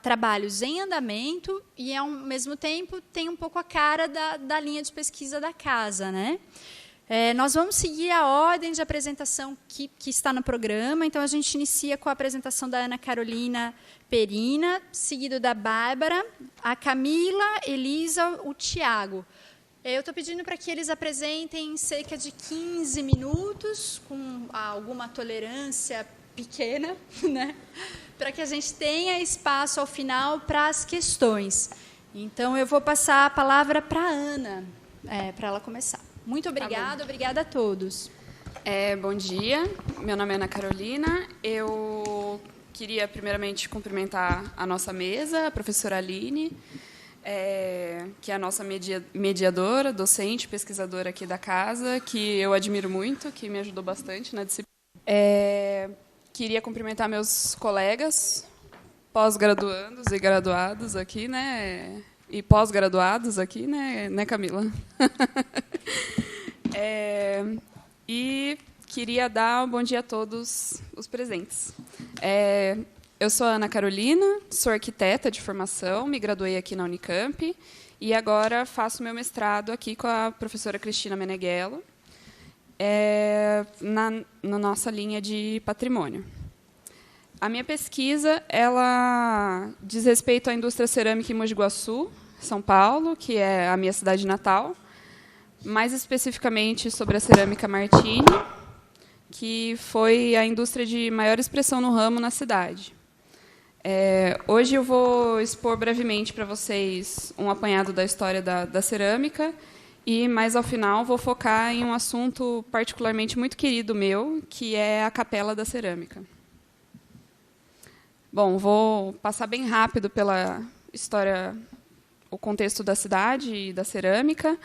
trabalhos em andamento e, ao mesmo tempo, tem um pouco a cara da linha de pesquisa da casa, né? Nós vamos seguir a ordem de apresentação que está no programa. Então, a gente inicia com a apresentação da Ana Carolina Perina, seguido da Bárbara, a Camila, Elisa, o Tiago. Eu estou pedindo para que eles apresentem em cerca de 15 minutos, com alguma tolerância pequena, né? Para que a gente tenha espaço, ao final, para as questões. Então, eu vou passar a palavra para a Ana, para ela começar. Muito obrigada, obrigada a todos. Bom dia, meu nome é Ana Carolina. Eu queria, primeiramente, cumprimentar a nossa mesa, a professora Aline, que é a nossa mediadora, docente, pesquisadora aqui da casa, que eu admiro muito, que me ajudou bastante na disciplina. Queria cumprimentar meus colegas, pós-graduandos e graduados aqui, né? E pós-graduados aqui, né, Camila? E queria dar um bom dia a todos os presentes. Eu sou a Ana Carolina, sou arquiteta de formação, me graduei aqui na Unicamp e agora faço meu mestrado aqui com a professora Cristina Meneghello, na nossa linha de patrimônio. A minha pesquisa ela diz respeito à indústria cerâmica em Mogi Guaçu, São Paulo, que é a minha cidade natal, mais especificamente sobre a cerâmica Martini, que foi a indústria de maior expressão no ramo na cidade. Hoje eu vou expor brevemente para vocês um apanhado da história da cerâmica e, mais ao final, vou focar em um assunto particularmente muito querido meu, que é a Capela da Cerâmica. Bom, vou passar bem rápido pela história, o contexto da cidade e da cerâmica.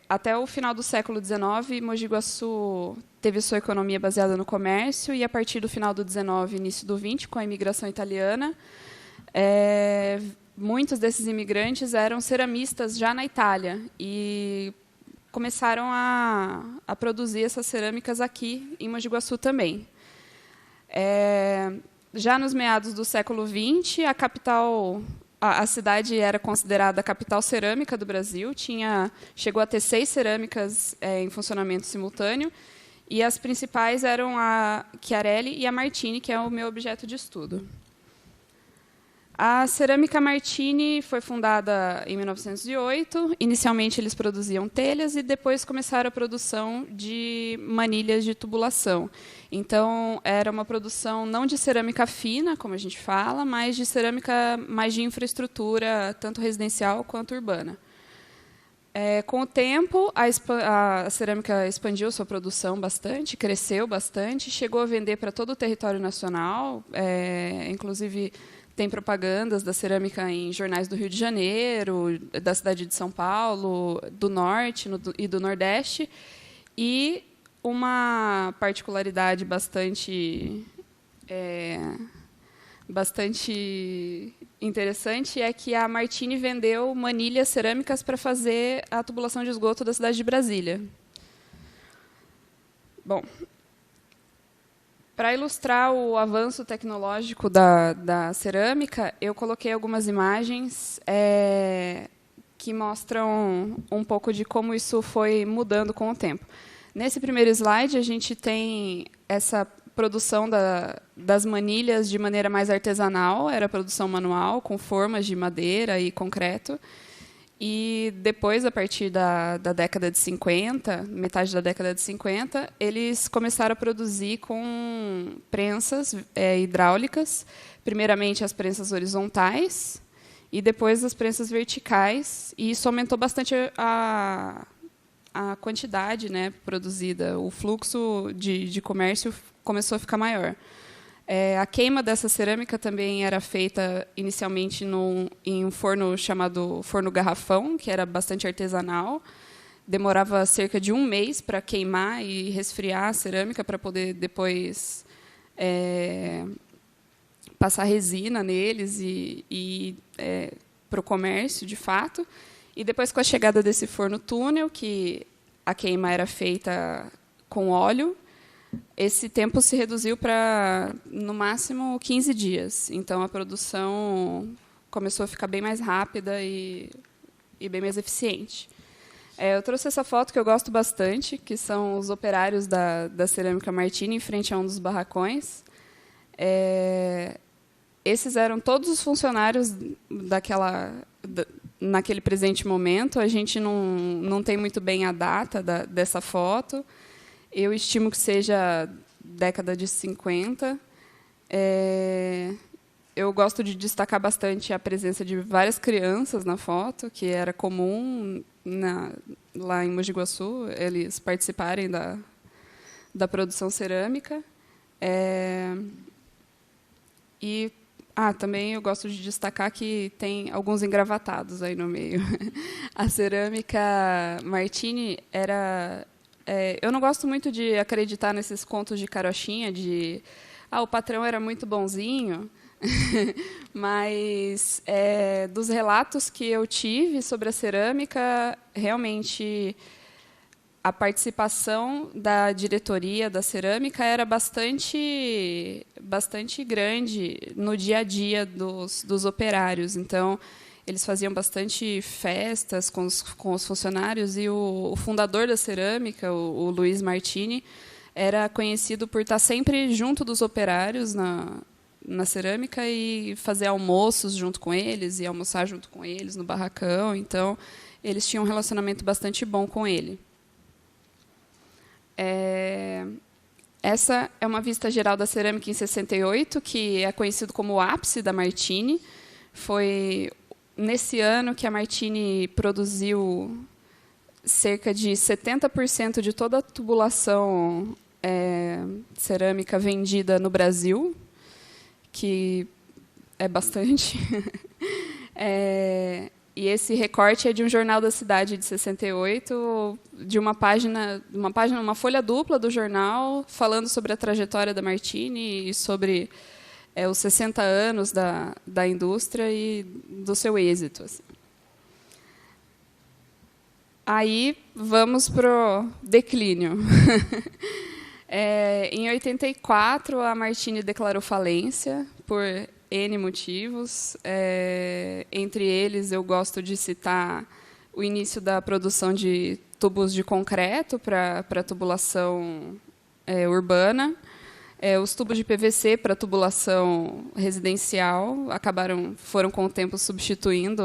Até o final do século XIX, Mogi Guaçu teve sua economia baseada no comércio, e, a partir do final do XIX e início do XX, com a imigração italiana, muitos desses imigrantes eram ceramistas já na Itália e começaram a produzir essas cerâmicas aqui em Mogi Guaçu também. Já nos meados do século XX, a cidade era considerada a capital cerâmica do Brasil, chegou a ter 6 cerâmicas em funcionamento simultâneo, e as principais eram a Chiarelli e a Martini, que é o meu objeto de estudo. A Cerâmica Martini foi fundada em 1908. Inicialmente, eles produziam telhas e depois começaram a produção de manilhas de tubulação. Então, era uma produção não de cerâmica fina, como a gente fala, mas de cerâmica mais de infraestrutura, tanto residencial quanto urbana. Com o tempo, a cerâmica expandiu sua produção bastante, cresceu bastante, chegou a vender para todo o território nacional, inclusive tem propagandas da cerâmica em jornais do Rio de Janeiro, da cidade de São Paulo, do Norte e do Nordeste. E uma particularidade bastante interessante é que a Martini vendeu manilhas cerâmicas para fazer a tubulação de esgoto da cidade de Brasília. Bom, para ilustrar o avanço tecnológico da cerâmica, eu coloquei algumas imagens que mostram um pouco de como isso foi mudando com o tempo. Nesse primeiro slide, a gente tem essa produção das manilhas de maneira mais artesanal, era produção manual, com formas de madeira e concreto. E depois, a partir da década de 50, metade da década de 50, eles começaram a produzir com prensas hidráulicas, primeiramente as prensas horizontais e depois as prensas verticais, e isso aumentou bastante a quantidade, né, produzida, o fluxo de comércio começou a ficar maior. A queima dessa cerâmica também era feita inicialmente em um forno chamado forno garrafão, que era bastante artesanal. Demorava cerca de 1 mês para queimar e resfriar a cerâmica para poder depois passar resina neles e para o comércio, de fato. E depois, com a chegada desse forno túnel, que a queima era feita com óleo, esse tempo se reduziu para, no máximo, 15 dias. Então, a produção começou a ficar bem mais rápida e bem mais eficiente. Eu trouxe essa foto que eu gosto bastante, que são os operários da Cerâmica Martini, em frente a um dos barracões. Esses eram todos os funcionários naquele presente momento. A gente não tem muito bem a data dessa foto. Eu estimo que seja década de 50. Eu gosto de destacar bastante a presença de várias crianças na foto, que era comum lá em Mogi Guaçu eles participarem da produção cerâmica. Também eu gosto de destacar que tem alguns engravatados aí no meio. A Cerâmica Martini era... eu não gosto muito de acreditar nesses contos de carochinha, de o patrão era muito bonzinho, mas dos relatos que eu tive sobre a cerâmica, realmente a participação da diretoria da cerâmica era bastante grande no dia a dia dos operários. Então, eles faziam bastante festas com os funcionários, e o fundador da cerâmica, o Luiz Martini, era conhecido por estar sempre junto dos operários na cerâmica e fazer almoços junto com eles e almoçar junto com eles no barracão. Então, eles tinham um relacionamento bastante bom com ele. Essa é uma vista geral da cerâmica em 68, que é conhecido como o ápice da Martini. Foi nesse ano que a Martini produziu cerca de 70% de toda a tubulação cerâmica vendida no Brasil, que é bastante. E esse recorte é de um jornal da cidade de 68, de uma folha dupla do jornal, falando sobre a trajetória da Martini e sobre os 60 anos da indústria e do seu êxito. Assim. Aí vamos para o declínio. Em 84, a Martini declarou falência por N motivos. Entre eles, eu gosto de citar o início da produção de tubos de concreto para tubulação urbana. Os tubos de PVC para tubulação residencial foram com o tempo substituindo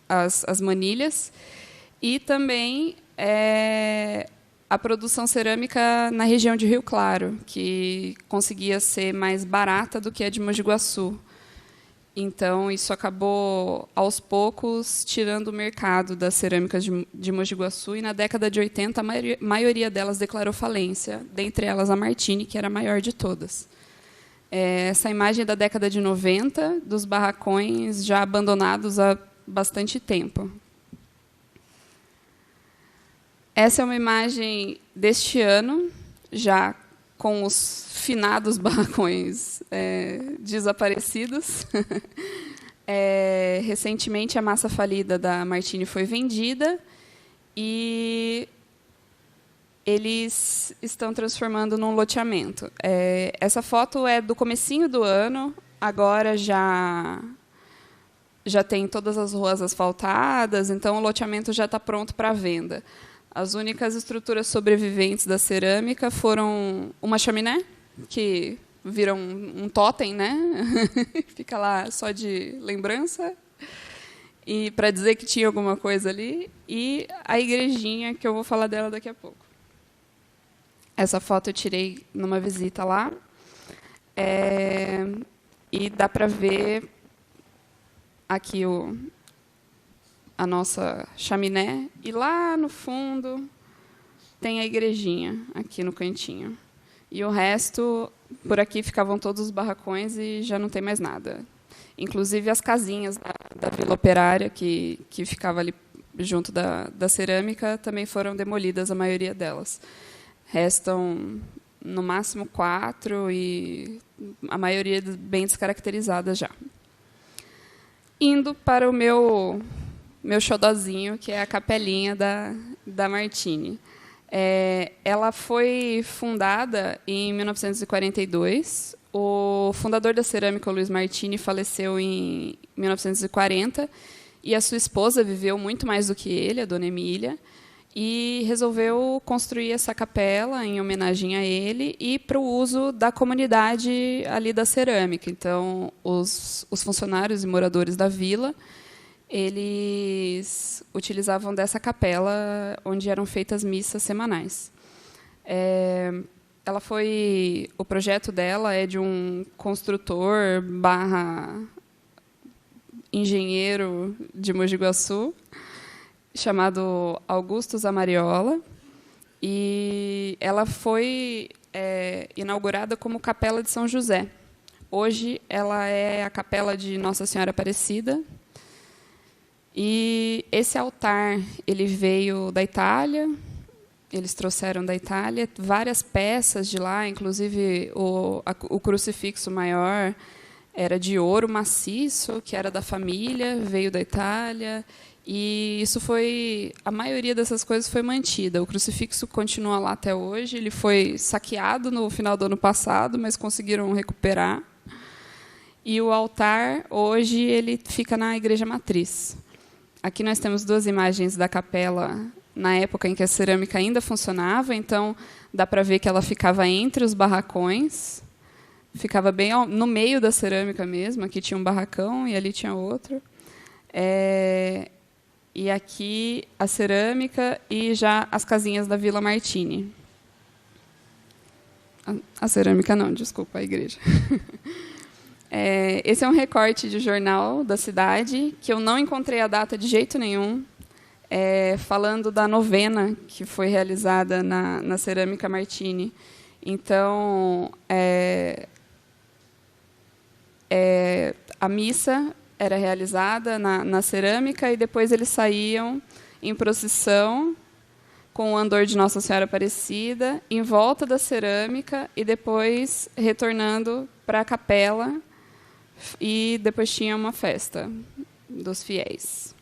as manilhas. E também a produção cerâmica na região de Rio Claro, que conseguia ser mais barata do que a de Mogi Guaçu. Então, isso acabou, aos poucos, tirando o mercado das cerâmicas de Mogi Guaçu, e na década de 80, a maioria delas declarou falência, dentre elas a Martini, que era a maior de todas. Essa imagem é da década de 90, dos barracões já abandonados há bastante tempo. Essa é uma imagem deste ano, já com os finados barracões desaparecidos. Recentemente, a massa falida da Martini foi vendida e eles estão transformando num loteamento. Essa foto é do comecinho do ano, agora já tem todas as ruas asfaltadas, então o loteamento já está pronto para venda. As únicas estruturas sobreviventes da cerâmica foram uma chaminé, que vira um totem, né? Fica lá só de lembrança, e para dizer que tinha alguma coisa ali, e a igrejinha, que eu vou falar dela daqui a pouco. Essa foto eu tirei numa visita lá, e dá para ver aqui a nossa chaminé, e lá no fundo tem a igrejinha, aqui no cantinho. E o resto, por aqui ficavam todos os barracões e já não tem mais nada. Inclusive as casinhas da Vila Operária, que ficava ali junto da cerâmica, também foram demolidas, a maioria delas. Restam, no máximo, 4, e a maioria bem descaracterizadas já. Indo para o meu xodozinho, que é a capelinha da Martini. Ela foi fundada em 1942. O fundador da cerâmica, o Luiz Martini, faleceu em 1940, e a sua esposa viveu muito mais do que ele, a dona Emília, e resolveu construir essa capela em homenagem a ele e para o uso da comunidade ali da cerâmica. Então, os funcionários e moradores da vila, eles utilizavam dessa capela onde eram feitas missas semanais. O projeto dela é de um construtor barra engenheiro de Mogi Guaçu, chamado Augusto Zamariola, e ela foi inaugurada como Capela de São José. Hoje ela é a Capela de Nossa Senhora Aparecida. E esse altar ele veio da Itália. Eles trouxeram da Itália várias peças de lá, inclusive o crucifixo maior era de ouro maciço, que era da família, veio da Itália. E a maioria dessas coisas foi mantida. O crucifixo continua lá até hoje. Ele foi saqueado no final do ano passado, mas conseguiram recuperar. E o altar, hoje, ele fica na Igreja Matriz. Aqui nós temos 2 imagens da capela na época em que a cerâmica ainda funcionava, então dá para ver que ela ficava entre os barracões, ficava bem no meio da cerâmica mesmo. Aqui tinha um barracão e ali tinha outro. E aqui a cerâmica e já as casinhas da Vila Martini. A cerâmica não, desculpa, a igreja. Esse é um recorte de jornal da cidade, que eu não encontrei a data de jeito nenhum, falando da novena que foi realizada na Cerâmica Martini. Então, a missa era realizada na cerâmica, e depois eles saíam em procissão com o andor de Nossa Senhora Aparecida, em volta da cerâmica, e depois retornando para a capela, e depois tinha uma festa dos fiéis.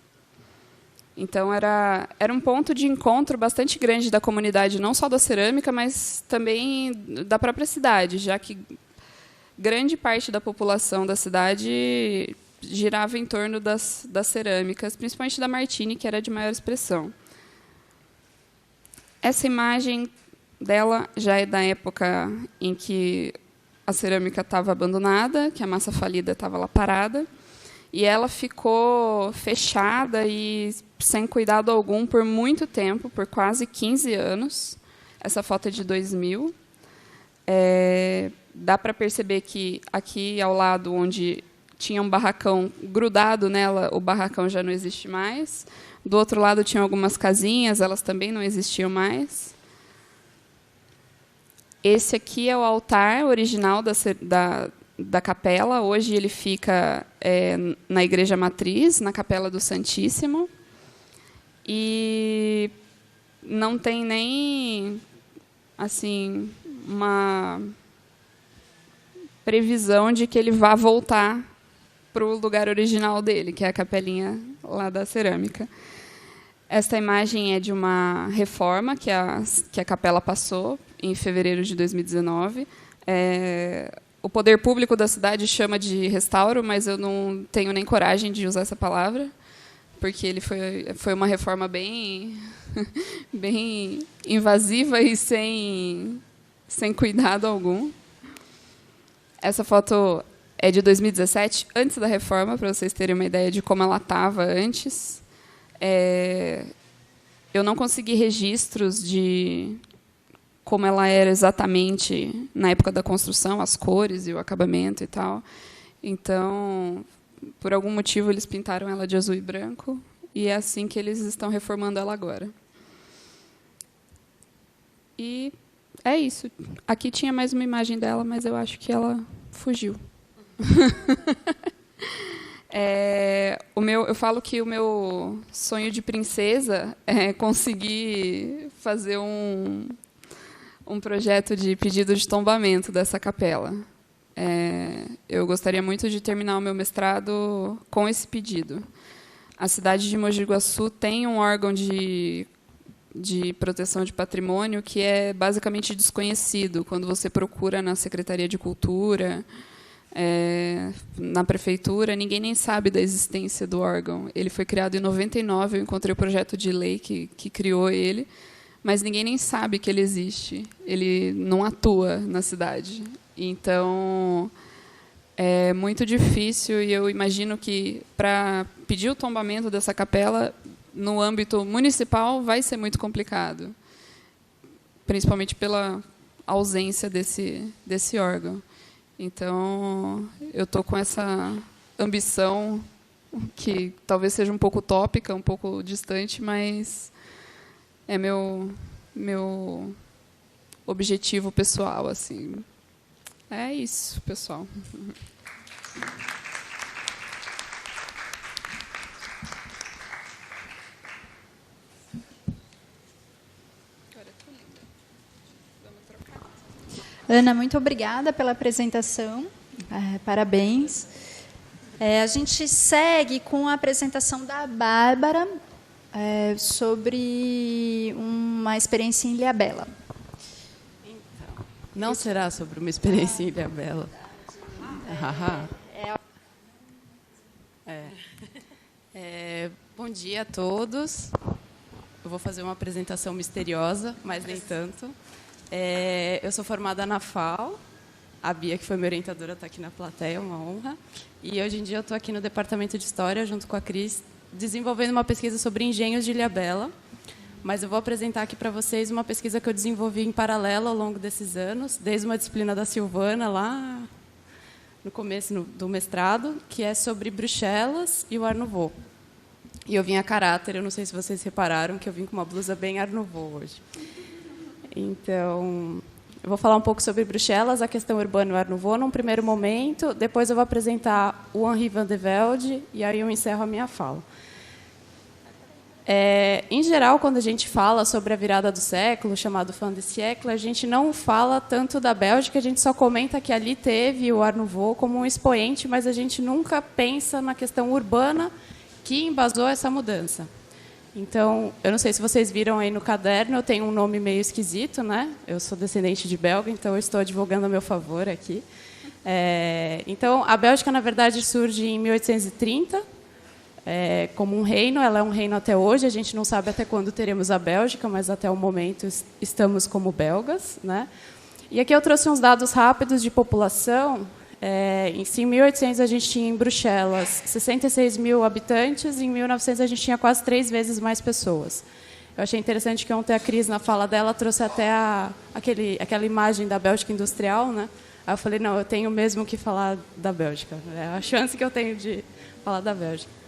Então, era um ponto de encontro bastante grande da comunidade, não só da cerâmica, mas também da própria cidade, já que grande parte da população da cidade girava em torno das cerâmicas, principalmente da Martini, que era de maior expressão. Essa imagem dela já é da época em que a cerâmica estava abandonada, que a massa falida estava lá parada, e ela ficou fechada e sem cuidado algum por muito tempo, por quase 15 anos. Essa foto é de 2000. Dá para perceber que aqui ao lado, onde tinha um barracão grudado nela, o barracão já não existe mais. Do outro lado tinha algumas casinhas, elas também não existiam mais. Esse aqui é o altar original da capela. Hoje ele fica na Igreja Matriz, na Capela do Santíssimo. E não tem nem assim uma previsão de que ele vá voltar para o lugar original dele, que é a capelinha lá da cerâmica. Esta imagem é de uma reforma que a capela passou em fevereiro de 2019. O poder público da cidade chama de restauro, mas eu não tenho nem coragem de usar essa palavra, porque ele foi uma reforma bem, bem invasiva e sem cuidado algum. Essa foto é de 2017, antes da reforma, para vocês terem uma ideia de como ela estava antes. Eu não consegui registros de como ela era exatamente na época da construção, as cores e o acabamento e tal. Então, por algum motivo, eles pintaram ela de azul e branco, e é assim que eles estão reformando ela agora. E é isso. Aqui tinha mais uma imagem dela, mas eu acho que ela fugiu. Eu falo que o meu sonho de princesa é conseguir fazer um projeto de pedido de tombamento dessa capela. Eu gostaria muito de terminar o meu mestrado com esse pedido. A cidade de Mogi Guaçu tem um órgão de de Proteção de Patrimônio, que é basicamente desconhecido. Quando você procura na Secretaria de Cultura, na Prefeitura, ninguém nem sabe da existência do órgão. Ele foi criado em 99, eu encontrei o projeto de lei que criou ele, mas ninguém nem sabe que ele existe. Ele não atua na cidade. Então, é muito difícil, e eu imagino que, para pedir o tombamento dessa capela, no âmbito municipal, vai ser muito complicado, principalmente pela ausência desse órgão. Então, eu estou com essa ambição, que talvez seja um pouco utópica, um pouco distante, mas é meu objetivo pessoal, assim. É isso, pessoal. Ana, muito obrigada pela apresentação. Parabéns. A gente segue com a apresentação da Bárbara sobre uma experiência em Ilhabela. Então, não será sobre uma experiência em Ilhabela. Bom dia a todos. Eu vou fazer uma apresentação misteriosa, mas nem tanto. Eu sou formada na FAO. A Bia, que foi minha orientadora, está aqui na plateia, uma honra. E hoje em dia eu estou aqui no Departamento de História, junto com a Cris, desenvolvendo uma pesquisa sobre engenhos de Ilhabela. Mas eu vou apresentar aqui para vocês uma pesquisa que eu desenvolvi em paralelo ao longo desses anos, desde uma disciplina da Silvana, lá no começo do mestrado, que é sobre Bruxelas e o Art Nouveau. E eu vim a caráter, eu não sei se vocês repararam, que eu vim com uma blusa bem Art Nouveau hoje. Então, eu vou falar um pouco sobre Bruxelas, a questão urbana e o Art Nouveau, num primeiro momento. Depois eu vou apresentar o Henri van de Velde, e aí eu encerro a minha fala. Em geral, quando a gente fala sobre a virada do século, chamado fin de siècle, a gente não fala tanto da Bélgica, a gente só comenta que ali teve o Art Nouveau como um expoente, mas a gente nunca pensa na questão urbana que embasou essa mudança. Então, eu não sei se vocês viram aí no caderno, eu tenho um nome meio esquisito, né? Eu sou descendente de belga, então eu estou advogando a meu favor aqui. Então, a Bélgica, na verdade, surge em 1830, como um reino. Ela é um reino até hoje, a gente não sabe até quando teremos a Bélgica, mas até o momento estamos como belgas, né? E aqui eu trouxe uns dados rápidos de população. Em 1800 a gente tinha em Bruxelas 66 mil habitantes, e em 1900 a gente tinha quase 3 vezes mais pessoas. Eu achei interessante que ontem a Cris, na fala dela, trouxe até aquela imagem da Bélgica industrial, né? Aí eu falei, não, eu tenho mesmo que falar da Bélgica. É a chance que eu tenho de falar da Bélgica.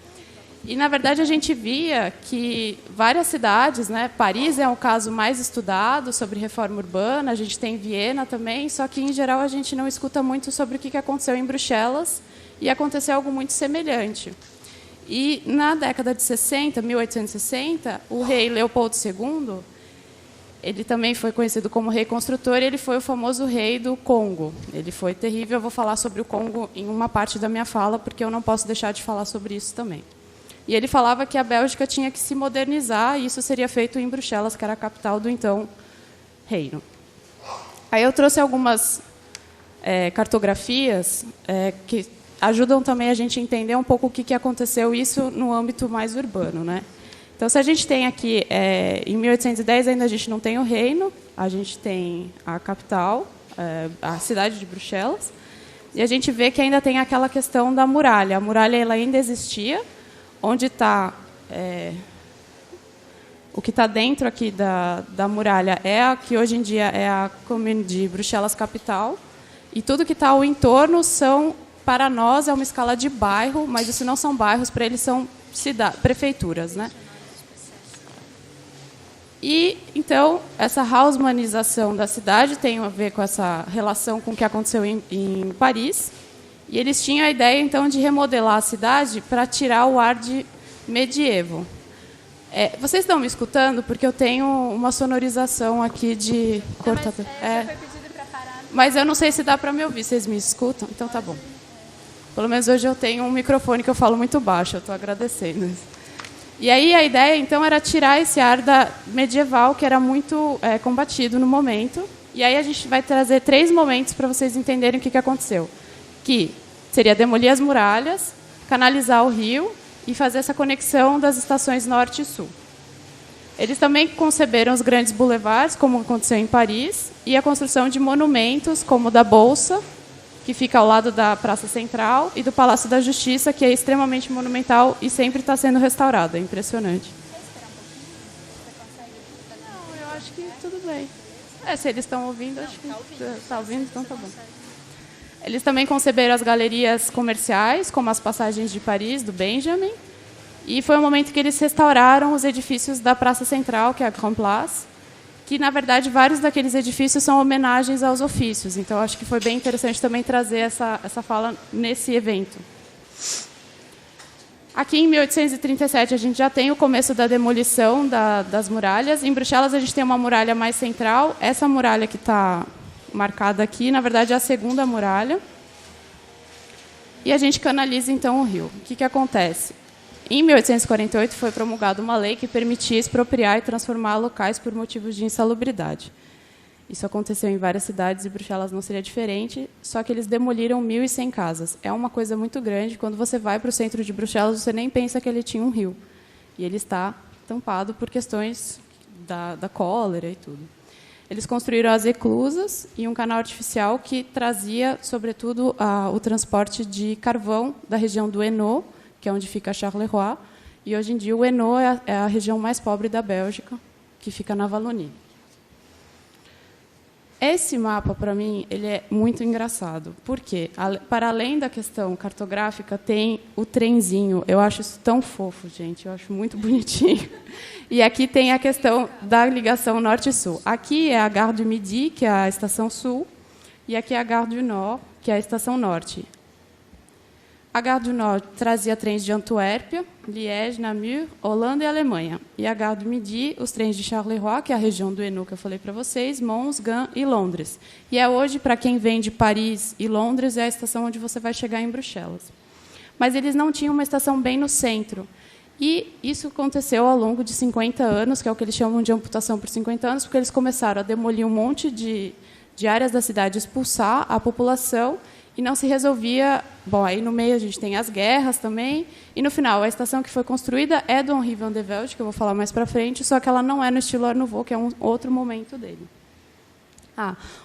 E, na verdade, a gente via que várias cidades, né, Paris é um caso mais estudado sobre reforma urbana, a gente tem Viena também, só que, em geral, a gente não escuta muito sobre o que aconteceu em Bruxelas, e aconteceu algo muito semelhante. E, na década de 60, 1860, o rei Leopoldo II, ele também foi conhecido como rei construtor, e ele foi o famoso rei do Congo. Ele foi terrível, eu vou falar sobre o Congo em uma parte da minha fala, porque eu não posso deixar de falar sobre isso também. E ele falava que a Bélgica tinha que se modernizar, e isso seria feito em Bruxelas, que era a capital do, então, reino. Aí eu trouxe algumas cartografias que ajudam também a gente a entender um pouco o que aconteceu, isso no âmbito mais urbano, né? Então, se a gente tem aqui, em 1810, ainda a gente não tem o reino, a gente tem a capital, a cidade de Bruxelas, e a gente vê que ainda tem aquela questão da muralha. A muralha ela ainda existia. Onde está o que está dentro aqui da muralha é a que hoje em dia é a Commune de Bruxelas capital, e tudo que está ao entorno são, para nós, é uma escala de bairro, mas isso não são bairros, para eles são prefeituras, né? E então essa haussmannização da cidade tem a ver com essa relação com o que aconteceu em Paris. E eles tinham a ideia, então, de remodelar a cidade para tirar o ar de medievo. Vocês estão me escutando? Porque eu tenho uma sonorização aqui de... Já foi pedido para parar. Mas eu não sei se dá para me ouvir. Vocês me escutam? Então, tá bom. Pelo menos hoje eu tenho um microfone que eu falo muito baixo. Eu estou agradecendo. E aí a ideia, então, era tirar esse ar medieval, que era muito combatido no momento. E aí a gente vai trazer 3 momentos para vocês entenderem o que aconteceu. Que seria demolir as muralhas, canalizar o rio e fazer essa conexão das estações norte e sul. Eles também conceberam os grandes boulevards, como aconteceu em Paris, e a construção de monumentos, como o da Bolsa, que fica ao lado da Praça Central, e do Palácio da Justiça, que é extremamente monumental e sempre está sendo restaurado. É impressionante. Não, eu acho que tudo bem. Se eles estão ouvindo, acho que está ouvindo, então tá bom. Eles também conceberam as galerias comerciais, como as passagens de Paris, do Benjamin, e foi o momento que eles restauraram os edifícios da Praça Central, que é a Grand Place, que, na verdade, vários daqueles edifícios são homenagens aos ofícios. Então, acho que foi bem interessante também trazer essa fala nesse evento. Aqui, em 1837, a gente já tem o começo da demolição das muralhas. Em Bruxelas, a gente tem uma muralha mais central. Essa muralha que está marcada aqui, na verdade, é a segunda muralha. E a gente canaliza, então, o rio. O que acontece? Em 1848, foi promulgada uma lei que permitia expropriar e transformar locais por motivos de insalubridade. Isso aconteceu em várias cidades e Bruxelas não seria diferente, só que eles demoliram 1.100 casas. É uma coisa muito grande. Quando você vai para o centro de Bruxelas, você nem pensa que ele tinha um rio. E ele está tampado por questões da cólera e tudo. Eles construíram as eclusas e um canal artificial que trazia, sobretudo, o transporte de carvão da região do Hainaut, que é onde fica Charleroi, e hoje em dia o Hainaut é a região mais pobre da Bélgica, que fica na Wallonie. Esse mapa, para mim, ele é muito engraçado, porque, para além da questão cartográfica, tem o trenzinho. Eu acho isso tão fofo, gente, eu acho muito bonitinho. E aqui tem a questão da ligação norte e sul. Aqui é a Gare du Midi, que é a estação sul, e aqui é a Gare du Nord, que é a estação norte. A Gare du Nord trazia trens de Antuérpia, Liège, Namur, Holanda e Alemanha. E a Gare du Midi, os trens de Charleroi, que é a região do Hainaut que eu falei para vocês, Mons, Gand e Londres. E é hoje, para quem vem de Paris e Londres, é a estação onde você vai chegar em Bruxelas. Mas eles não tinham uma estação bem no centro. E isso aconteceu ao longo de 50 anos, que é o que eles chamam de amputação por 50 anos, porque eles começaram a demolir um monte de áreas da cidade, expulsar a população, e não se resolvia. Bom, aí no meio a gente tem as guerras também, e no final a estação que foi construída é do Henri van de Velde, que eu vou falar mais para frente, só que ela não é no estilo Art Nouveau, que é um outro momento dele.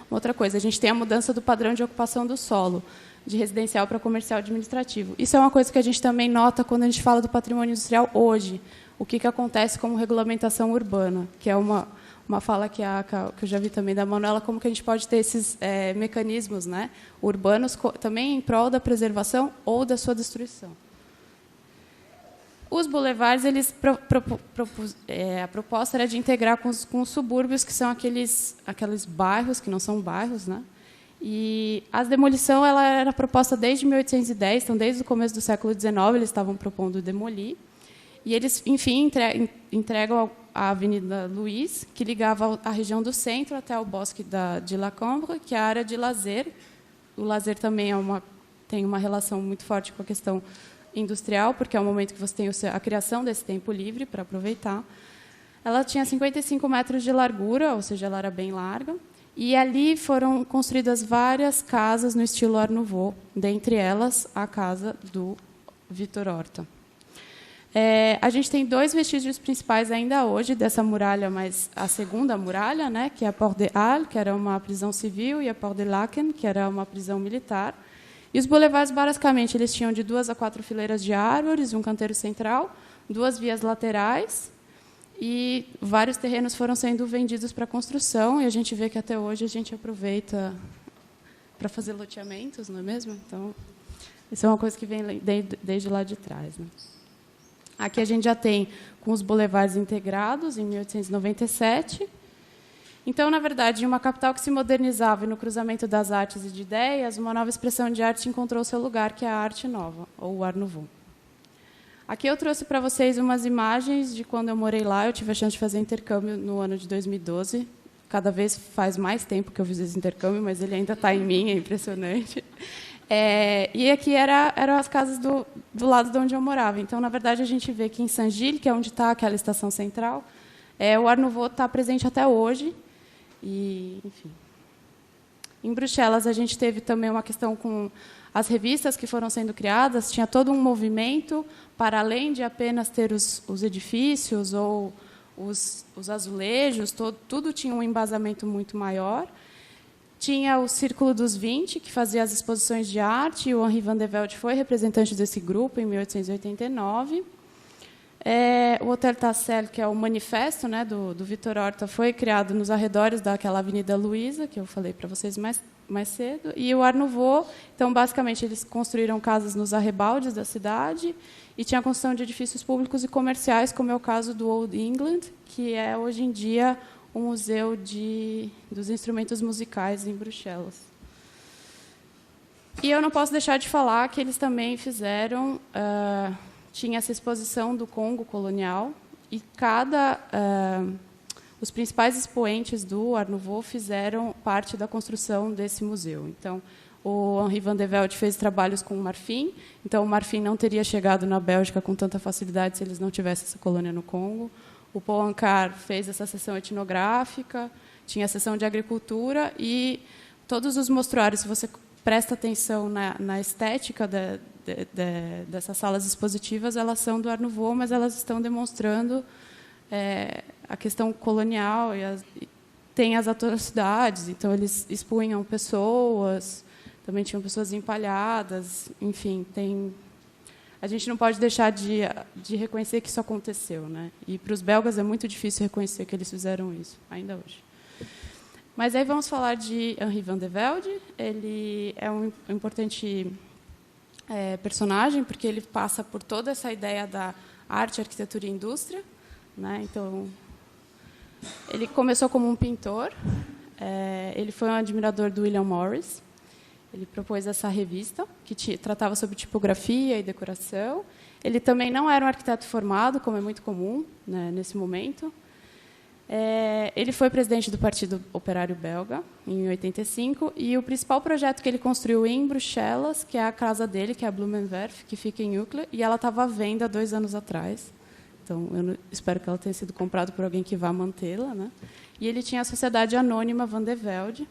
Outra coisa, a gente tem a mudança do padrão de ocupação do solo, de residencial para comercial administrativo. Isso é uma coisa que a gente também nota quando a gente fala do patrimônio industrial hoje, o que acontece como regulamentação urbana, que é uma fala que eu já vi também da Manuela, como que a gente pode ter esses mecanismos, né, urbanos também em prol da preservação ou da sua destruição. Os boulevards, a proposta era de integrar com os subúrbios, que são aqueles bairros, que não são bairros, né? E a demolição ela era proposta desde 1810, então, desde o começo do século XIX, eles estavam propondo demolir. E eles, enfim, entregam a Avenida Louis, que ligava a região do centro até o bosque de La Cambre, que é a área de lazer. O lazer também tem uma relação muito forte com a questão industrial, porque é o momento que você tem a criação desse tempo livre para aproveitar. Ela tinha 55 metros de largura, ou seja, ela era bem larga, e ali foram construídas várias casas no estilo Art Nouveau, dentre elas a casa do Victor Horta. A gente tem 2 vestígios principais ainda hoje dessa muralha, mas a segunda muralha, né, que é a Porte des Halles, que era uma prisão civil, e a Porte de Laken, que era uma prisão militar. E os boulevards, basicamente, eles tinham de 2 a 4 fileiras de árvores, um canteiro central, 2 vias laterais, e vários terrenos foram sendo vendidos para construção, e a gente vê que até hoje a gente aproveita para fazer loteamentos, não é mesmo? Então, isso é uma coisa que vem desde lá de trás, né? Aqui a gente já tem com os boulevards integrados, em 1897. Então, na verdade, em uma capital que se modernizava e no cruzamento das artes e de ideias, uma nova expressão de arte encontrou seu lugar, que é a arte nova, ou o Art Nouveau. Aqui eu trouxe para vocês umas imagens de quando eu morei lá. Eu tive a chance de fazer intercâmbio no ano de 2012. Cada vez faz mais tempo que eu fiz esse intercâmbio, mas ele ainda está em mim, é impressionante. E aqui eram as casas do lado de onde eu morava. Então, na verdade, a gente vê que em Saint-Gilles, que é onde está aquela estação central, o Art Nouveau está presente até hoje. E, enfim. Em Bruxelas, a gente teve também uma questão com as revistas que foram sendo criadas. Tinha todo um movimento para além de apenas ter os edifícios ou os azulejos, tudo tinha um embasamento muito maior. Tinha o Círculo dos 20, que fazia as exposições de arte, e o Henri Van de Velde foi representante desse grupo em 1889. O Hotel Tassel, que é o manifesto, né, do Vitor Horta, foi criado nos arredores daquela Avenida Luiza, que eu falei para vocês mais cedo. E o Art Nouveau, então, basicamente, eles construíram casas nos arrebaldes da cidade e tinha a construção de edifícios públicos e comerciais, como é o caso do Old England, que é, hoje em dia, o Museu dos Instrumentos Musicais em Bruxelas. E eu não posso deixar de falar que eles também fizeram... tinha essa exposição do Congo colonial, e os principais expoentes do Art Nouveau fizeram parte da construção desse museu. Então, o Henri Van de Velde fez trabalhos com o marfim, então o marfim não teria chegado na Bélgica com tanta facilidade se eles não tivessem essa colônia no Congo. O Paul Ancar fez essa seção etnográfica, tinha a seção de agricultura, e todos os mostruários, se você presta atenção na estética dessas salas expositivas, elas são do Art Nouveau, mas elas estão demonstrando a questão colonial, e tem as atrocidades, então eles expunham pessoas, também tinham pessoas empalhadas, enfim, a gente não pode deixar de reconhecer que isso aconteceu, né? E para os belgas é muito difícil reconhecer que eles fizeram isso, ainda hoje. Mas aí vamos falar de Henri Van de Velde. Ele é um importante personagem, porque ele passa por toda essa ideia da arte, arquitetura e indústria, né? Então, ele começou como um pintor. Ele foi um admirador do William Morris. Ele propôs essa revista, que tratava sobre tipografia e decoração. Ele também não era um arquiteto formado, como é muito comum, né, nesse momento. Ele foi presidente do Partido Operário Belga, em 85, e o principal projeto que ele construiu em Bruxelas, que é a casa dele, que é a Blumenwerf, que fica em Uccle, e ela estava à venda 2 anos atrás. Então, eu espero que ela tenha sido comprada por alguém que vá mantê-la, né? E ele tinha a Sociedade Anônima Van de Velde,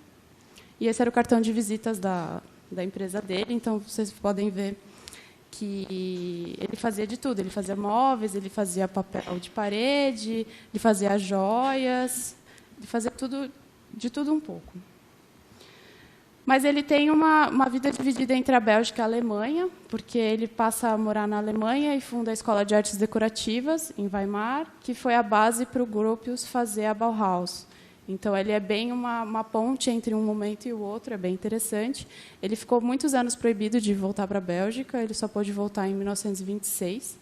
e esse era o cartão de visitas da empresa dele. Então, vocês podem ver que ele fazia de tudo. Ele fazia móveis, ele fazia papel de parede, ele fazia joias, ele fazia de tudo um pouco. Mas ele tem uma vida dividida entre a Bélgica e a Alemanha, porque ele passa a morar na Alemanha e funda a Escola de Artes Decorativas, em Weimar, que foi a base para o Gropius fazer a Bauhaus. Então, ele é bem uma ponte entre um momento e o outro, é bem interessante. Ele ficou muitos anos proibido de voltar para a Bélgica, ele só pôde voltar em 1926,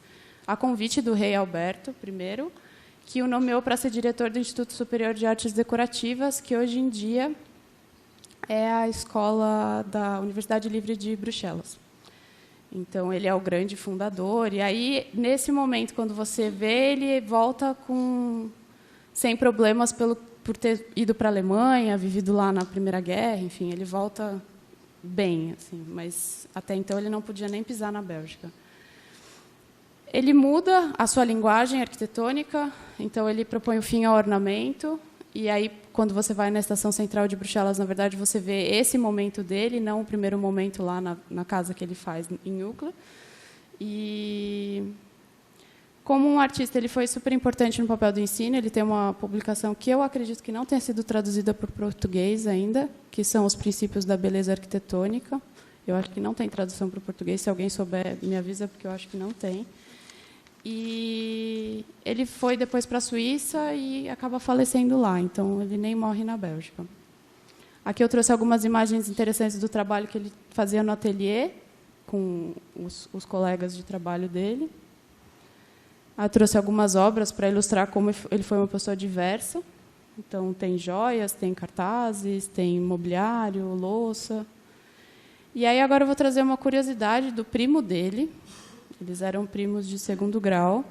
a convite do rei Alberto I, que o nomeou para ser diretor do Instituto Superior de Artes Decorativas, que hoje em dia é a escola da Universidade Livre de Bruxelas. Então, ele é o grande fundador. E aí, nesse momento, quando você vê, ele volta sem problemas por ter ido para a Alemanha, vivido lá na Primeira Guerra, enfim, ele volta bem, assim, mas até então ele não podia nem pisar na Bélgica. Ele muda a sua linguagem arquitetônica, então ele propõe o fim ao ornamento, e aí, quando você vai na Estação Central de Bruxelas, na verdade, você vê esse momento dele, não o primeiro momento lá na casa que ele faz em Uccle. E, como um artista, ele foi super importante no papel do ensino. Ele tem uma publicação que eu acredito que não tenha sido traduzida para o português ainda, que são Os Princípios da Beleza Arquitetônica. Eu acho que não tem tradução para o português. Se alguém souber, me avisa, porque eu acho que não tem. E ele foi depois para a Suíça e acaba falecendo lá. Então, ele nem morre na Bélgica. Aqui eu trouxe algumas imagens interessantes do trabalho que ele fazia no ateliê, com os colegas de trabalho dele. Eu trouxe algumas obras para ilustrar como ele foi uma pessoa diversa. Então, tem joias, tem cartazes, tem mobiliário, louça. E aí, agora eu vou trazer uma curiosidade do primo dele. Eles eram primos de 2º grau,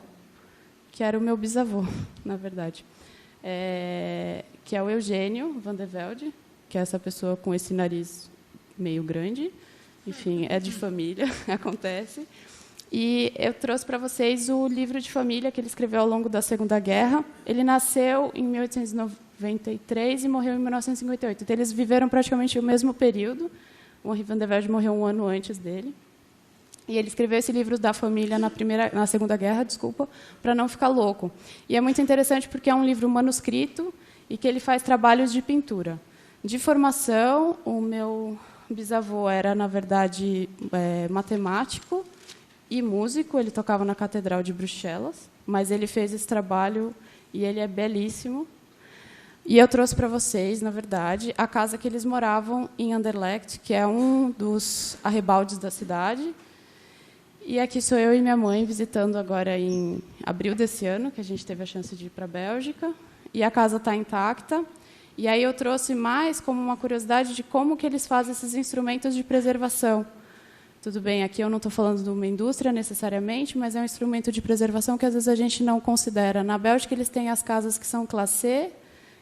que era o meu bisavô, na verdade. Que é o Eugênio Van de Velde, que é essa pessoa com esse nariz meio grande, enfim, é de família, acontece. E eu trouxe para vocês o livro de família que ele escreveu ao longo da Segunda Guerra. Ele nasceu em 1893 e morreu em 1958. Então, eles viveram praticamente o mesmo período. O Henri van der Velde morreu um ano antes dele. E ele escreveu esse livro da família na Segunda Guerra, para não ficar louco. E é muito interessante porque é um livro manuscrito e que ele faz trabalhos de pintura. De formação, o meu bisavô era, na verdade, matemático e músico. Ele tocava na Catedral de Bruxelas, mas ele fez esse trabalho e ele é belíssimo. E eu trouxe para vocês, na verdade, a casa que eles moravam em Anderlecht, que é um dos arrebaldes da cidade. E aqui sou eu e minha mãe visitando agora em abril desse ano, que a gente teve a chance de ir para a Bélgica. E a casa está intacta. E aí eu trouxe mais como uma curiosidade de como que eles fazem esses instrumentos de preservação. Tudo bem, aqui eu não estou falando de uma indústria necessariamente, mas é um instrumento de preservação que às vezes a gente não considera. Na Bélgica eles têm as casas que são classe C,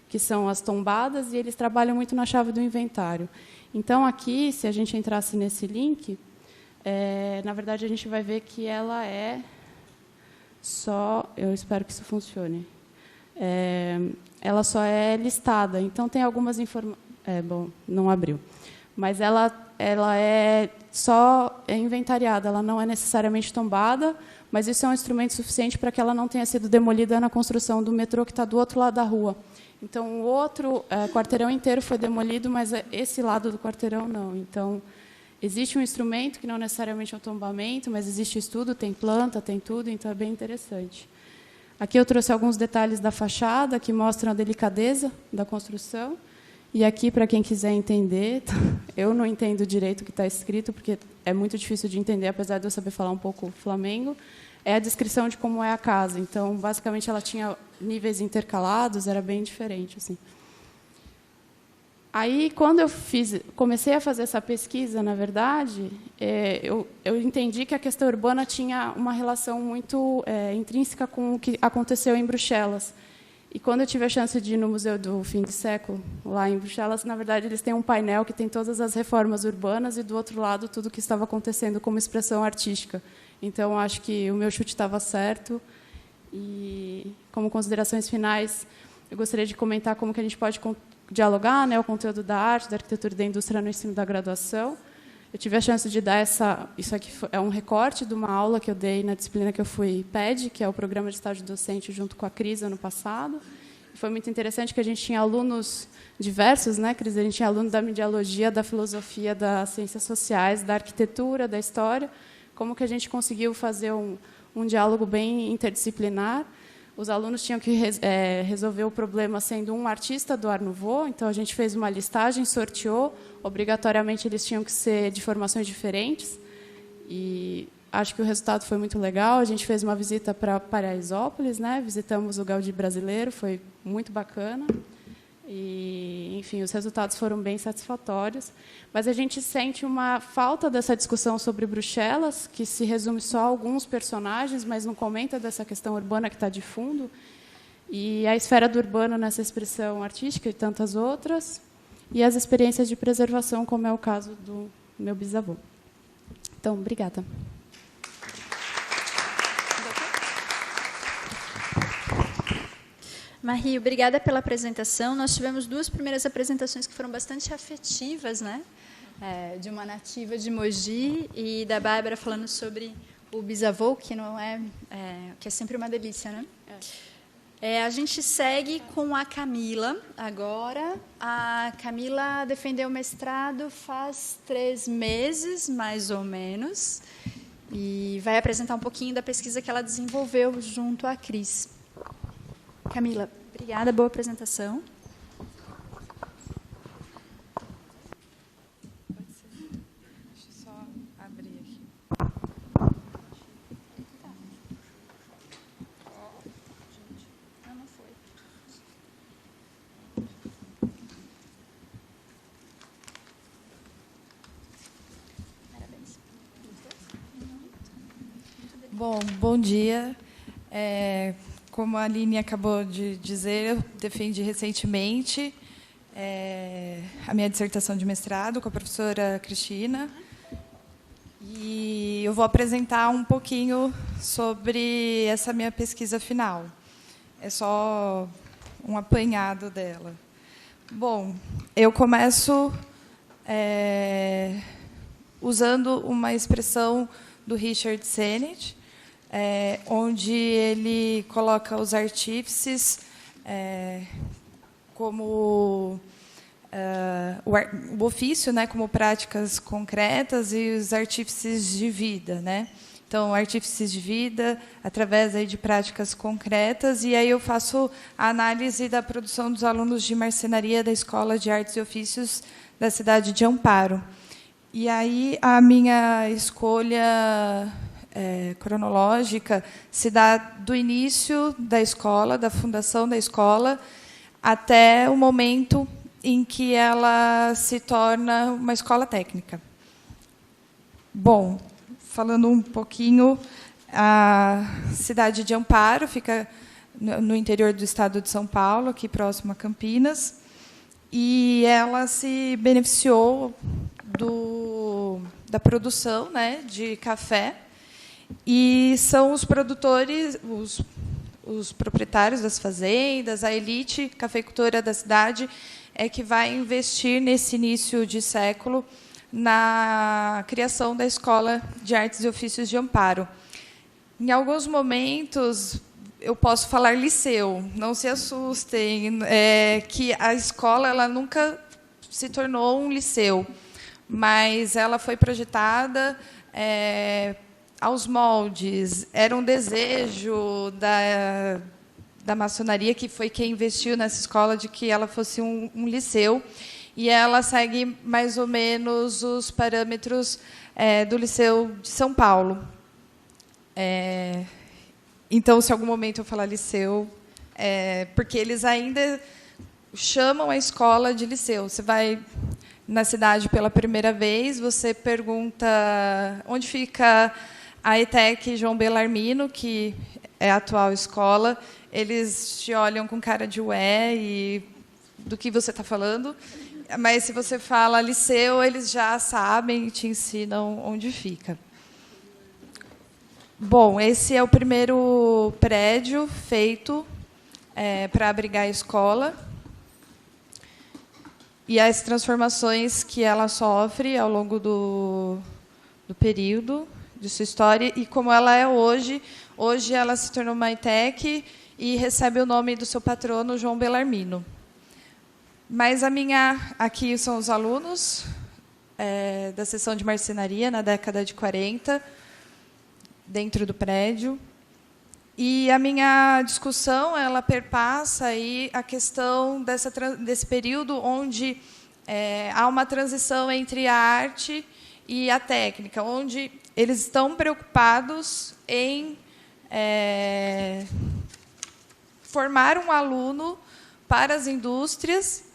que são as tombadas, e eles trabalham muito na chave do inventário. Então, aqui, se a gente entrasse nesse link, na verdade, a gente vai ver que ela é só... Eu espero que isso funcione. Ela só é listada. Então, tem algumas informações... bom, não abriu. Mas ela é só inventariada, ela não é necessariamente tombada, mas isso é um instrumento suficiente para que ela não tenha sido demolida na construção do metrô que está do outro lado da rua. Então, o outro quarteirão inteiro foi demolido, mas esse lado do quarteirão não. Então, existe um instrumento que não necessariamente é um tombamento, mas existe estudo, tem planta, tem tudo, então é bem interessante. Aqui eu trouxe alguns detalhes da fachada que mostram a delicadeza da construção. E aqui, para quem quiser entender, eu não entendo direito o que está escrito, porque é muito difícil de entender, apesar de eu saber falar um pouco flamengo, é a descrição de como é a casa. Então, basicamente, ela tinha níveis intercalados, era bem diferente, assim. Aí, quando eu comecei a fazer essa pesquisa, na verdade, eu entendi que a questão urbana tinha uma relação muito intrínseca com o que aconteceu em Bruxelas. E quando eu tive a chance de ir no Museu do Fim de Século, lá em Bruxelas, na verdade, eles têm um painel que tem todas as reformas urbanas e, do outro lado, tudo o que estava acontecendo como expressão artística. Então, acho que o meu chute estava certo. E, como considerações finais, eu gostaria de comentar como que a gente pode dialogar, né, o conteúdo da arte, da arquitetura e da indústria no ensino da graduação. Eu tive a chance de dar isso aqui é um recorte de uma aula que eu dei na disciplina que eu fui PED, que é o Programa de Estágio Docente, junto com a Cris, ano passado. E foi muito interessante que a gente tinha alunos diversos, né, Cris? A gente tinha alunos da mediologia, da filosofia, das ciências sociais, da arquitetura, da história. Como que a gente conseguiu fazer um diálogo bem interdisciplinar. Os alunos tinham que resolver o problema sendo um artista do Art Nouveau, então a gente fez uma listagem, sorteou, obrigatoriamente eles tinham que ser de formações diferentes, e acho que o resultado foi muito legal. A gente fez uma visita para Paraisópolis, né? Visitamos o Gaudí brasileiro, foi muito bacana. E, enfim, os resultados foram bem satisfatórios. Mas a gente sente uma falta dessa discussão sobre Bruxelas, que se resume só a alguns personagens, mas não comenta dessa questão urbana que está de fundo. E a esfera do urbano nessa expressão artística e tantas outras. E as experiências de preservação, como é o caso do meu bisavô. Então, obrigada. Marie, obrigada pela apresentação. Nós tivemos 2 primeiras apresentações que foram bastante afetivas, né? De uma nativa de Mogi e da Bárbara falando sobre o bisavô, que não que é sempre uma delícia, né? A gente segue com a Camila agora. A Camila defendeu o mestrado faz 3 meses, mais ou menos, e vai apresentar um pouquinho da pesquisa que ela desenvolveu junto à Cris. Camila, obrigada, boa apresentação. Pode ser. Deixa eu só abrir aqui. Não foi. Parabéns. Bom dia. Como a Aline acabou de dizer, eu defendi recentemente a minha dissertação de mestrado com a professora Cristina. eu vou apresentar um pouquinho sobre essa minha pesquisa final. É só um apanhado dela. Bom, eu começo usando uma expressão do Richard Sennett, onde ele coloca os artífices como o ofício, né, como práticas concretas, e os artífices de vida, né? Então, artífices de vida através aí de práticas concretas, e aí eu faço a análise da produção dos alunos de marcenaria da Escola de Artes e Ofícios da cidade de Amparo. E aí a minha escolha cronológica se dá do início da escola, da fundação da escola, até o momento em que ela se torna uma escola técnica. Bom, falando um pouquinho, a cidade de Amparo fica no interior do estado de São Paulo, aqui próximo a Campinas, e ela se beneficiou da produção, né, de café, e são os produtores, os proprietários das fazendas, a elite cafeicultora da cidade é que vai investir nesse início de século na criação da Escola de Artes e Ofícios de Amparo. Em alguns momentos, eu posso falar liceu, não se assustem, que a escola ela nunca se tornou um liceu, mas ela foi projetada aos moldes, era um desejo da maçonaria, que foi quem investiu nessa escola, de que ela fosse um liceu, e ela segue mais ou menos os parâmetros do Liceu de São Paulo. Então, se em algum momento eu falar liceu, porque eles ainda chamam a escola de liceu. Você vai na cidade pela primeira vez, você pergunta onde fica a ETEC João Bellarmino, que é a atual escola. Eles te olham com cara de ué e do que você está falando. Mas, se você fala liceu, eles já sabem e te ensinam onde fica. Bom, esse é o primeiro prédio feito para abrigar a escola e as transformações que ela sofre ao longo do período de sua história e como ela é hoje. Hoje ela se tornou uma ETEC e recebe o nome do seu patrono, João Bellarmino. Mas aqui são os alunos da seção de marcenaria na década de 40, dentro do prédio. E a minha discussão ela perpassa aí a questão desse período onde há uma transição entre a arte e a técnica, onde eles estão preocupados em formar um aluno para as indústrias,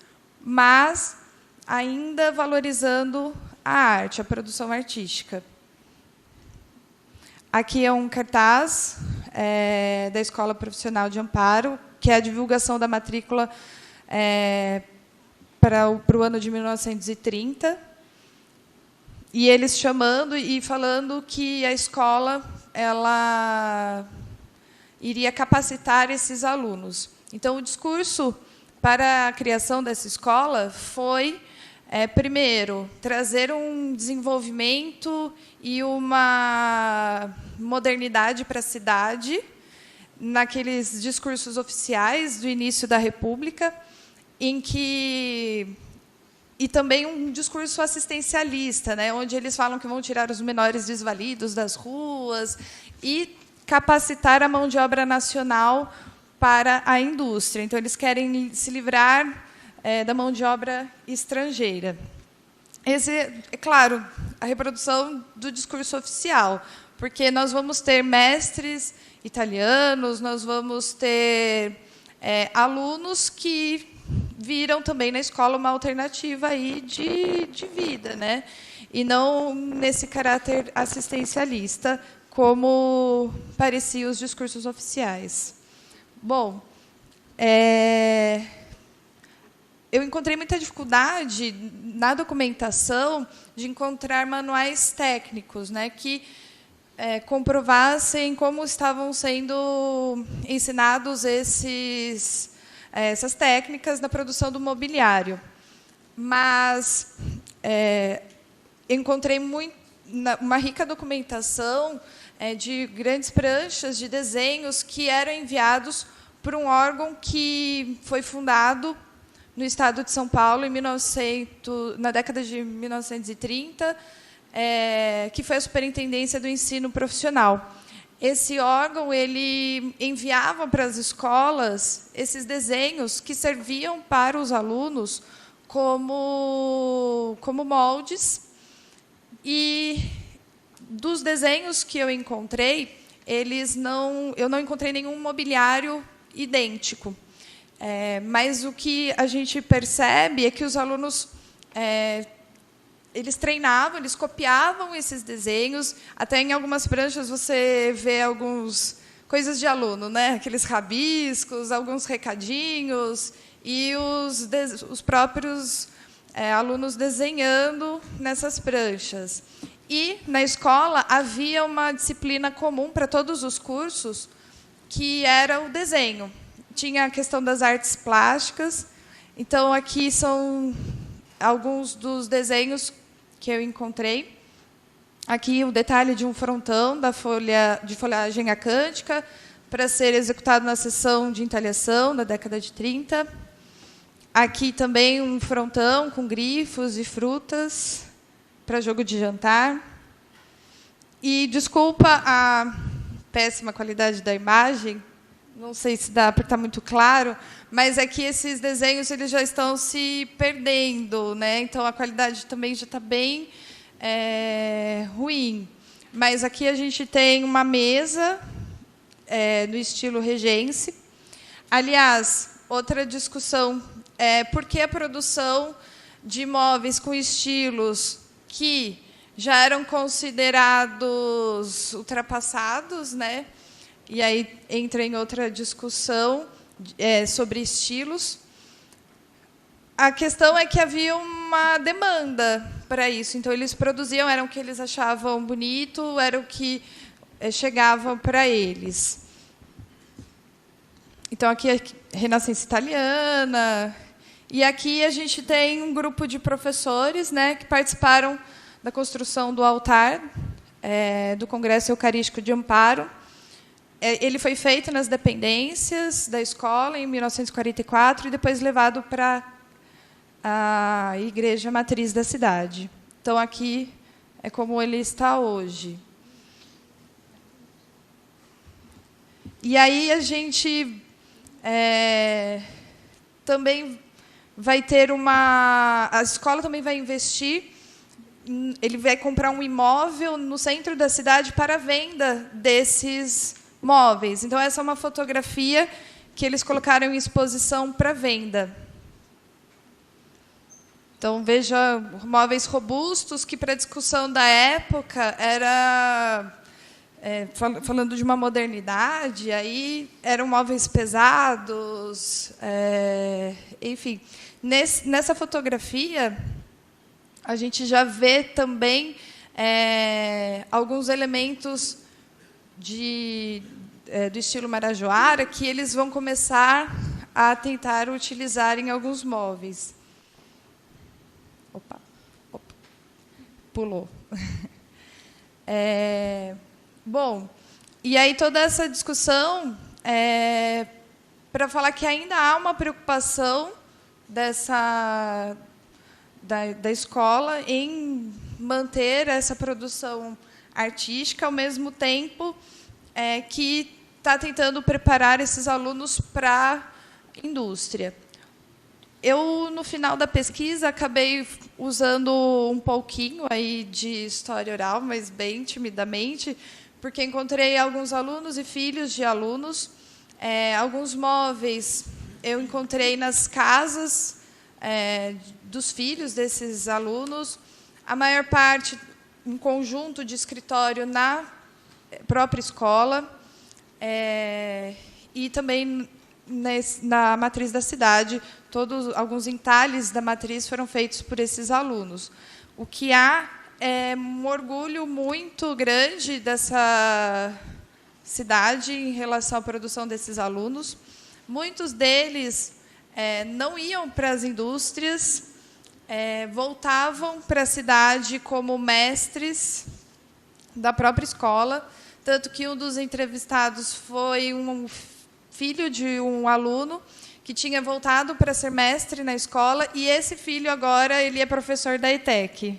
mas ainda valorizando a arte, a produção artística. Aqui é um cartaz da Escola Profissional de Amparo, que é a divulgação da matrícula para o ano de 1930, e eles chamando e falando que a escola ela iria capacitar esses alunos. Então, o discurso para a criação dessa escola foi, primeiro, trazer um desenvolvimento e uma modernidade para a cidade, naqueles discursos oficiais do início da República, e também um discurso assistencialista, né, onde eles falam que vão tirar os menores desvalidos das ruas e capacitar a mão de obra nacional para a indústria. Então, eles querem se livrar da mão de obra estrangeira. Esse é, claro, a reprodução do discurso oficial, porque nós vamos ter mestres italianos, nós vamos ter alunos que viram também na escola uma alternativa aí de vida, né? E não nesse caráter assistencialista, como pareciam os discursos oficiais. Bom, eu encontrei muita dificuldade na documentação de encontrar manuais técnicos, né, que comprovassem como estavam sendo ensinados essas técnicas na produção do mobiliário. Mas encontrei uma rica documentação de grandes pranchas de desenhos que eram enviados por um órgão que foi fundado no estado de São Paulo na década de 1930, que foi a Superintendência do Ensino Profissional. Esse órgão ele enviava para as escolas esses desenhos que serviam para os alunos como moldes. E dos desenhos que eu encontrei, eu não encontrei nenhum mobiliário idêntico. Mas o que a gente percebe é que os alunos eles treinavam, eles copiavam esses desenhos. Até em algumas pranchas você vê algumas coisas de aluno, né? Aqueles rabiscos, alguns recadinhos, e os próprios alunos desenhando nessas pranchas. E, na escola, havia uma disciplina comum para todos os cursos, que era o desenho. Tinha a questão das artes plásticas. Então, aqui são alguns dos desenhos que eu encontrei. Aqui o detalhe de um frontão de folhagem acântica para ser executado na sessão de entalhação da década de 30. Aqui também um frontão com grifos e frutas para jogo de jantar. E desculpa a péssima qualidade da imagem, não sei se dá para estar muito claro, mas é que esses desenhos eles já estão se perdendo, né? Então a qualidade também já está bem ruim. Mas aqui a gente tem uma mesa no estilo Regency. Aliás, outra discussão por que a produção de móveis com estilos que já eram considerados ultrapassados, né? E aí entra em outra discussão sobre estilos. A questão é que havia uma demanda para isso. Então, eles produziam, era o que eles achavam bonito, era o que chegava para eles. Então, aqui é Renascença Italiana. E aqui a gente tem um grupo de professores, né, que participaram da construção do altar do Congresso Eucarístico de Amparo. Ele foi feito nas dependências da escola em 1944 e depois levado para a igreja matriz da cidade. Então, aqui é como ele está hoje. E aí a gente também vai ter a escola também vai investir, ele vai comprar um imóvel no centro da cidade para a venda desses móveis. Então, essa é uma fotografia que eles colocaram em exposição para venda. Então, veja móveis robustos, que, para a discussão da época, era falando de uma modernidade, aí eram móveis pesados, enfim. Nessa fotografia, a gente já vê também alguns elementos do estilo Marajoara que eles vão começar a tentar utilizar em alguns móveis. Opa. Pulou. Bom, e aí toda essa discussão para falar que ainda há uma preocupação da escola em manter essa produção artística, ao mesmo tempo que está tentando preparar esses alunos para a indústria. Eu, no final da pesquisa, acabei usando um pouquinho aí de história oral, mas bem timidamente, porque encontrei alguns alunos e filhos de alunos. Alguns móveis eu encontrei nas casas dos filhos desses alunos. A maior parte, um conjunto de escritório na própria escola. E também na matriz da cidade, alguns entalhes da matriz foram feitos por esses alunos. O que há é um orgulho muito grande dessa cidade em relação à produção desses alunos. Muitos deles não iam para as indústrias, voltavam para a cidade como mestres da própria escola, tanto que um dos entrevistados foi um filho de um aluno que tinha voltado para ser mestre na escola, e esse filho agora ele é professor da ETEC.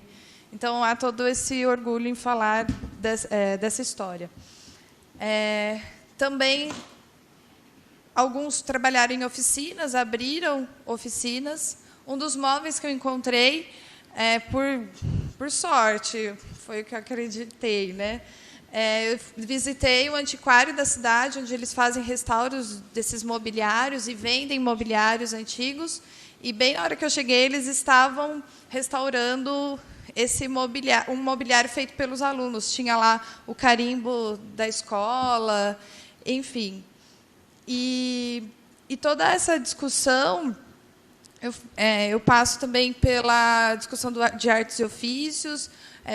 Então, há todo esse orgulho em falar dessa história. Também, alguns trabalharam em oficinas, abriram oficinas. Um dos móveis que eu encontrei, por sorte, foi o que eu acreditei, né? Eu visitei o antiquário da cidade, onde eles fazem restauros desses mobiliários e vendem mobiliários antigos. E, bem na hora que eu cheguei, eles estavam restaurando um mobiliário feito pelos alunos. Tinha lá o carimbo da escola, enfim. E toda essa discussão, eu passo também pela discussão de artes e ofícios,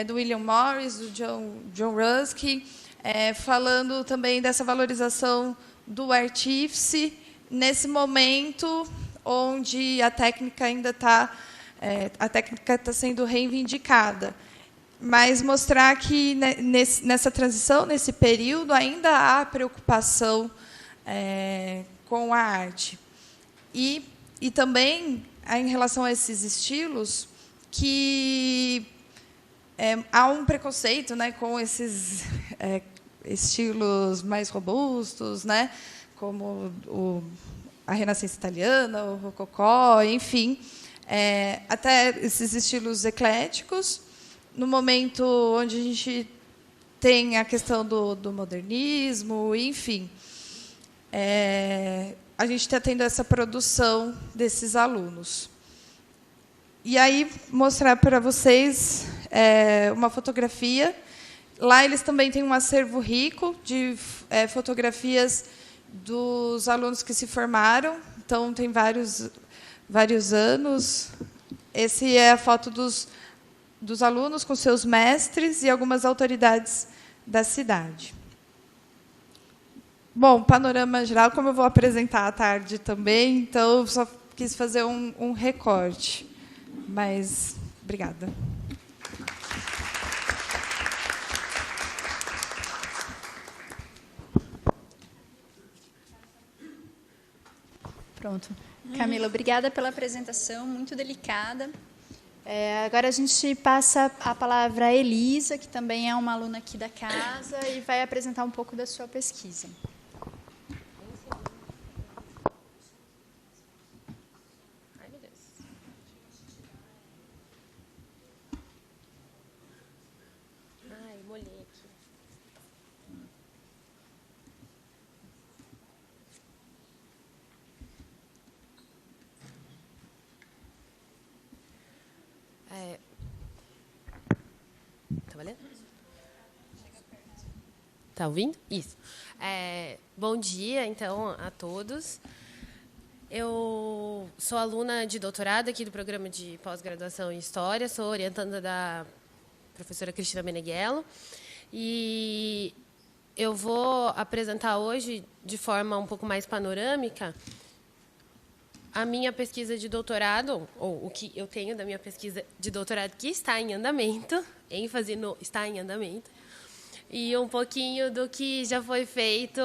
do William Morris, do John Ruskin, falando também dessa valorização do artífice nesse momento onde a técnica ainda está sendo reivindicada, mas mostrar que nessa transição, nesse período, ainda há preocupação com a arte. E também, em relação a esses estilos, que há um preconceito, né, com esses estilos mais robustos, né, como a Renascença italiana, o Rococó, enfim, até esses estilos ecléticos, no momento onde a gente tem a questão do modernismo, enfim. A gente está tendo essa produção desses alunos. E aí, mostrar para vocês uma fotografia. Lá eles também têm um acervo rico de fotografias dos alunos que se formaram. Então, tem vários anos. Essa é a foto dos alunos com seus mestres e algumas autoridades da cidade. Bom, panorama geral, como eu vou apresentar à tarde também, então eu só quis fazer um recorte. Mas, obrigada. Pronto. Camila, obrigada pela apresentação, muito delicada. Agora a gente passa a palavra à Elisa, que também é uma aluna aqui da casa, e vai apresentar um pouco da sua pesquisa. Tá valendo? Tá ouvindo? Isso. Bom dia, então, a todos. Eu sou aluna de doutorado aqui do programa de pós-graduação em História, sou orientanda da professora Cristina Meneghello, e eu vou apresentar hoje, de forma um pouco mais panorâmica, a minha pesquisa de doutorado, ou o que eu tenho da minha pesquisa de doutorado, que está em andamento, ênfase no está em andamento, e um pouquinho do que já foi feito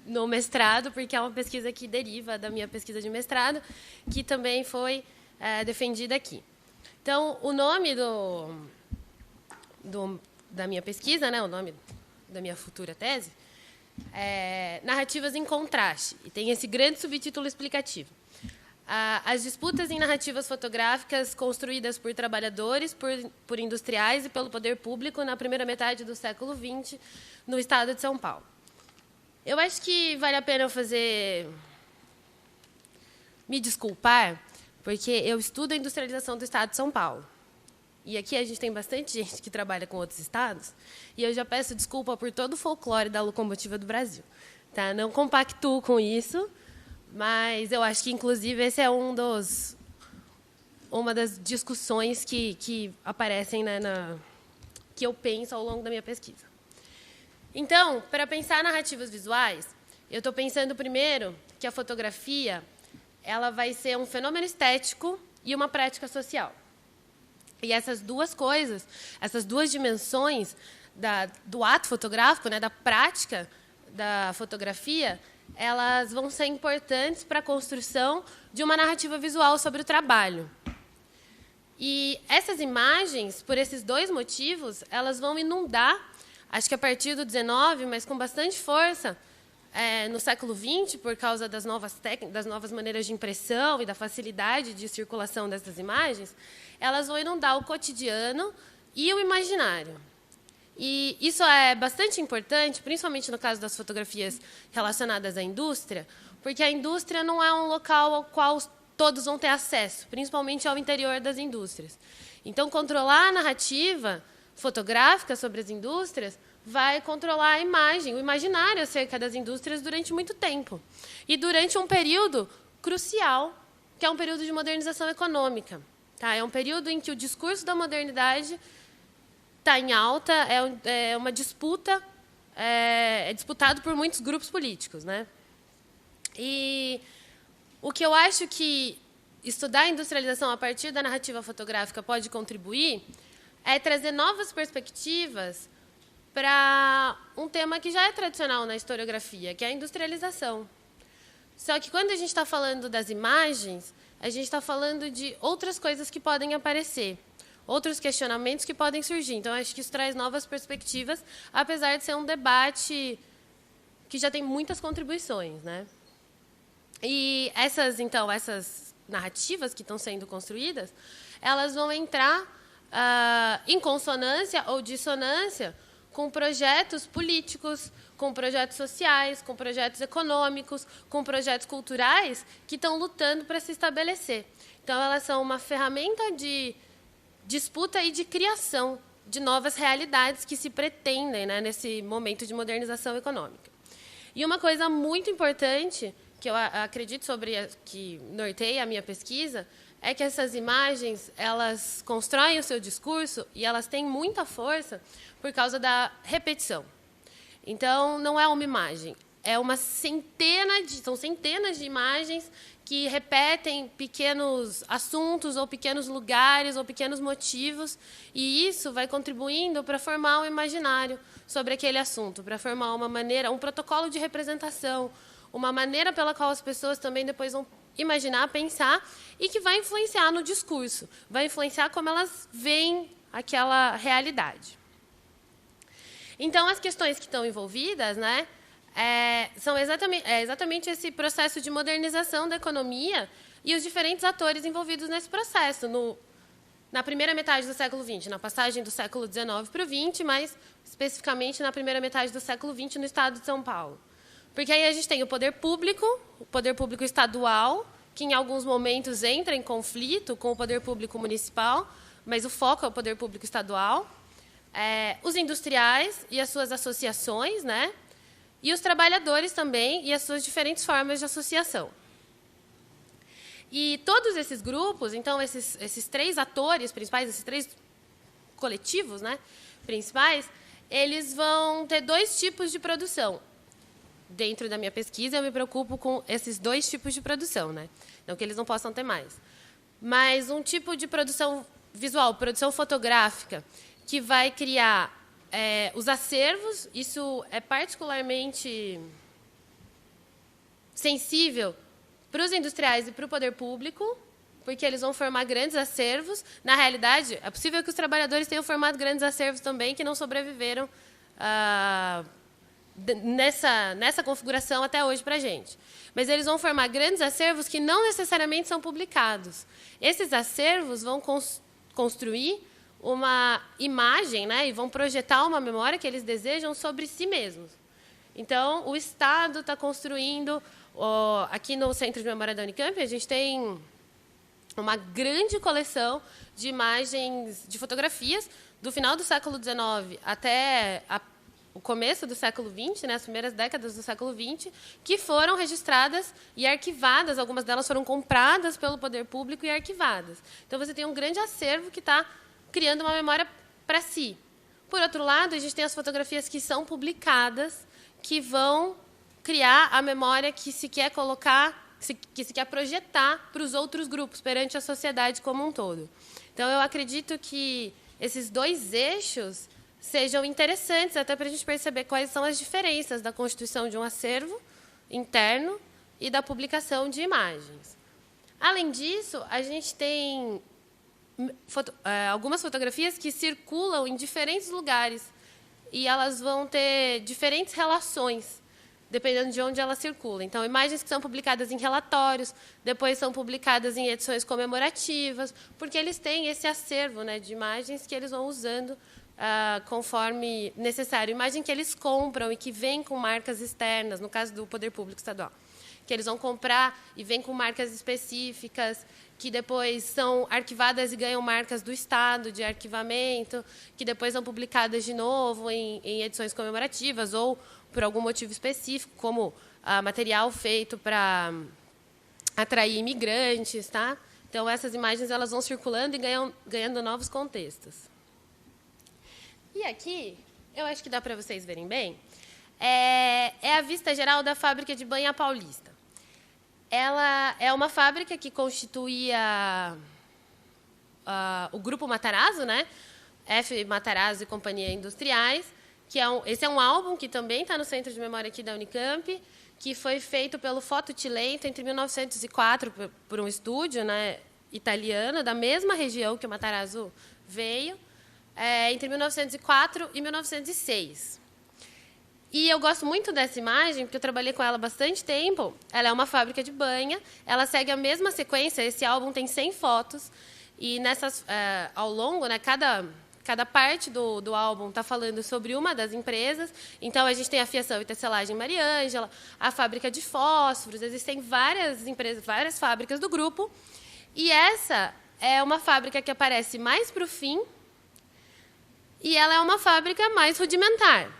no mestrado, porque é uma pesquisa que deriva da minha pesquisa de mestrado, que também foi defendida aqui. Então, o nome da minha pesquisa, né, o nome da minha futura tese, Narrativas em Contraste, e tem esse grande subtítulo explicativo. As disputas em narrativas fotográficas construídas por trabalhadores, por industriais e pelo poder público na primeira metade do século XX, no estado de São Paulo. Eu acho que vale a pena eu me desculpar, porque eu estudo a industrialização do estado de São Paulo. E aqui a gente tem bastante gente que trabalha com outros estados, e eu já peço desculpa por todo o folclore da locomotiva do Brasil. Tá? Não compactuo com isso, mas eu acho que, inclusive, esse é um uma das discussões que aparecem, né, que eu penso ao longo da minha pesquisa. Então, para pensar narrativas visuais, eu estou pensando primeiro que a fotografia ela vai ser um fenômeno estético e uma prática social. E essas duas coisas, essas duas dimensões do ato fotográfico, né, da prática da fotografia, elas vão ser importantes para a construção de uma narrativa visual sobre o trabalho. E essas imagens, por esses dois motivos, elas vão inundar, acho que a partir do XIX, mas com bastante força, no século XX, por causa das novas maneiras de impressão e da facilidade de circulação dessas imagens, elas vão inundar o cotidiano e o imaginário. E isso é bastante importante, principalmente no caso das fotografias relacionadas à indústria, porque a indústria não é um local ao qual todos vão ter acesso, principalmente ao interior das indústrias. Então, controlar a narrativa fotográfica sobre as indústrias vai controlar a imagem, o imaginário acerca das indústrias durante muito tempo. E durante um período crucial, que é um período de modernização econômica. Tá? É um período em que o discurso da modernidade está em alta, é uma disputa, é disputado por muitos grupos políticos, né? E o que eu acho que estudar a industrialização a partir da narrativa fotográfica pode contribuir é trazer novas perspectivas para um tema que já é tradicional na historiografia, que é a industrialização. Só que, quando a gente está falando das imagens, a gente está falando de outras coisas que podem aparecer, outros questionamentos que podem surgir. Então, acho que isso traz novas perspectivas, apesar de ser um debate que já tem muitas contribuições, né? E essas narrativas que estão sendo construídas, elas vão entrar em consonância ou dissonância com projetos políticos, com projetos sociais, com projetos econômicos, com projetos culturais que estão lutando para se estabelecer. Então, elas são uma ferramenta de disputa e de criação de novas realidades que se pretendem, né, nesse momento de modernização econômica. E uma coisa muito importante, que eu acredito que norteia a minha pesquisa, é que essas imagens, elas constroem o seu discurso e elas têm muita força por causa da repetição. Então, não é uma imagem, são centenas de imagens que repetem pequenos assuntos, ou pequenos lugares, ou pequenos motivos, e isso vai contribuindo para formar um imaginário sobre aquele assunto, para formar um protocolo de representação, uma maneira pela qual as pessoas também depois vão imaginar, pensar, e que vai influenciar no discurso, vai influenciar como elas veem aquela realidade. Então, as questões que estão envolvidas, né, são exatamente esse processo de modernização da economia e os diferentes atores envolvidos nesse processo, na primeira metade do século XX, na passagem do século XIX para o XX, mas especificamente na primeira metade do século XX no estado de São Paulo. Porque aí a gente tem o poder público estadual, que em alguns momentos entra em conflito com o poder público municipal, mas o foco é o poder público estadual, os industriais e as suas associações, né? E os trabalhadores também e as suas diferentes formas de associação. E todos esses grupos, então, esses três atores principais, esses três coletivos, né, principais, eles vão ter dois tipos de produção. Dentro da minha pesquisa, eu me preocupo com esses dois tipos de produção, né? Não que eles não possam ter mais. Mas um tipo de produção visual, produção fotográfica, que vai criar os acervos. Isso é particularmente sensível para os industriais e para o poder público, porque eles vão formar grandes acervos. Na realidade, é possível que os trabalhadores tenham formado grandes acervos também, que não sobreviveram nessa configuração até hoje para a gente. Mas eles vão formar grandes acervos que não necessariamente são publicados. Esses acervos vão construir uma imagem, né, e vão projetar uma memória que eles desejam sobre si mesmos. Então, o Estado está construindo... aqui no Centro de Memória da Unicamp, a gente tem uma grande coleção de imagens, de fotografias, do final do século XIX até o começo do século XX, né, as primeiras décadas do século XX, que foram registradas e arquivadas. Algumas delas foram compradas pelo poder público e arquivadas. Então, você tem um grande acervo que está criando uma memória para si. Por outro lado, a gente tem as fotografias que são publicadas, que vão criar a memória que se quer colocar, que se quer projetar para os outros grupos, perante a sociedade como um todo. Então, eu acredito que esses dois eixos sejam interessantes, até para a gente perceber quais são as diferenças da constituição de um acervo interno e da publicação de imagens. Além disso, a gente tem algumas fotografias que circulam em diferentes lugares e elas vão ter diferentes relações, dependendo de onde ela circula. Então, imagens que são publicadas em relatórios, depois são publicadas em edições comemorativas, porque eles têm esse acervo, né, de imagens que eles vão usando conforme necessário. Imagem que eles compram e que vem com marcas externas, no caso do Poder Público Estadual, que eles vão comprar e vem com marcas específicas, que depois são arquivadas e ganham marcas do Estado de arquivamento, que depois são publicadas de novo em edições comemorativas ou por algum motivo específico, como material feito para atrair imigrantes. Tá? Então, essas imagens elas vão circulando e ganhando novos contextos. E aqui, eu acho que dá para vocês verem bem, é a vista geral da fábrica de banha paulista. Ela é uma fábrica que constituía o Grupo Matarazzo, né? F. Matarazzo e Companhia Industriais, que esse é um álbum que também está no Centro de Memória aqui da Unicamp, que foi feito pelo Foto Cilento entre 1904 por um estúdio, né, italiano, da mesma região que o Matarazzo veio, entre 1904 e 1906. E eu gosto muito dessa imagem, porque eu trabalhei com ela há bastante tempo. Ela é uma fábrica de banha, ela segue a mesma sequência, esse álbum tem 100 fotos, e ao longo, né, cada parte do álbum está falando sobre uma das empresas. Então, a gente tem a fiação e tecelagem Mariângela, a fábrica de fósforos, existem várias empresas, várias fábricas do grupo, e essa é uma fábrica que aparece mais para o fim, e ela é uma fábrica mais rudimentar.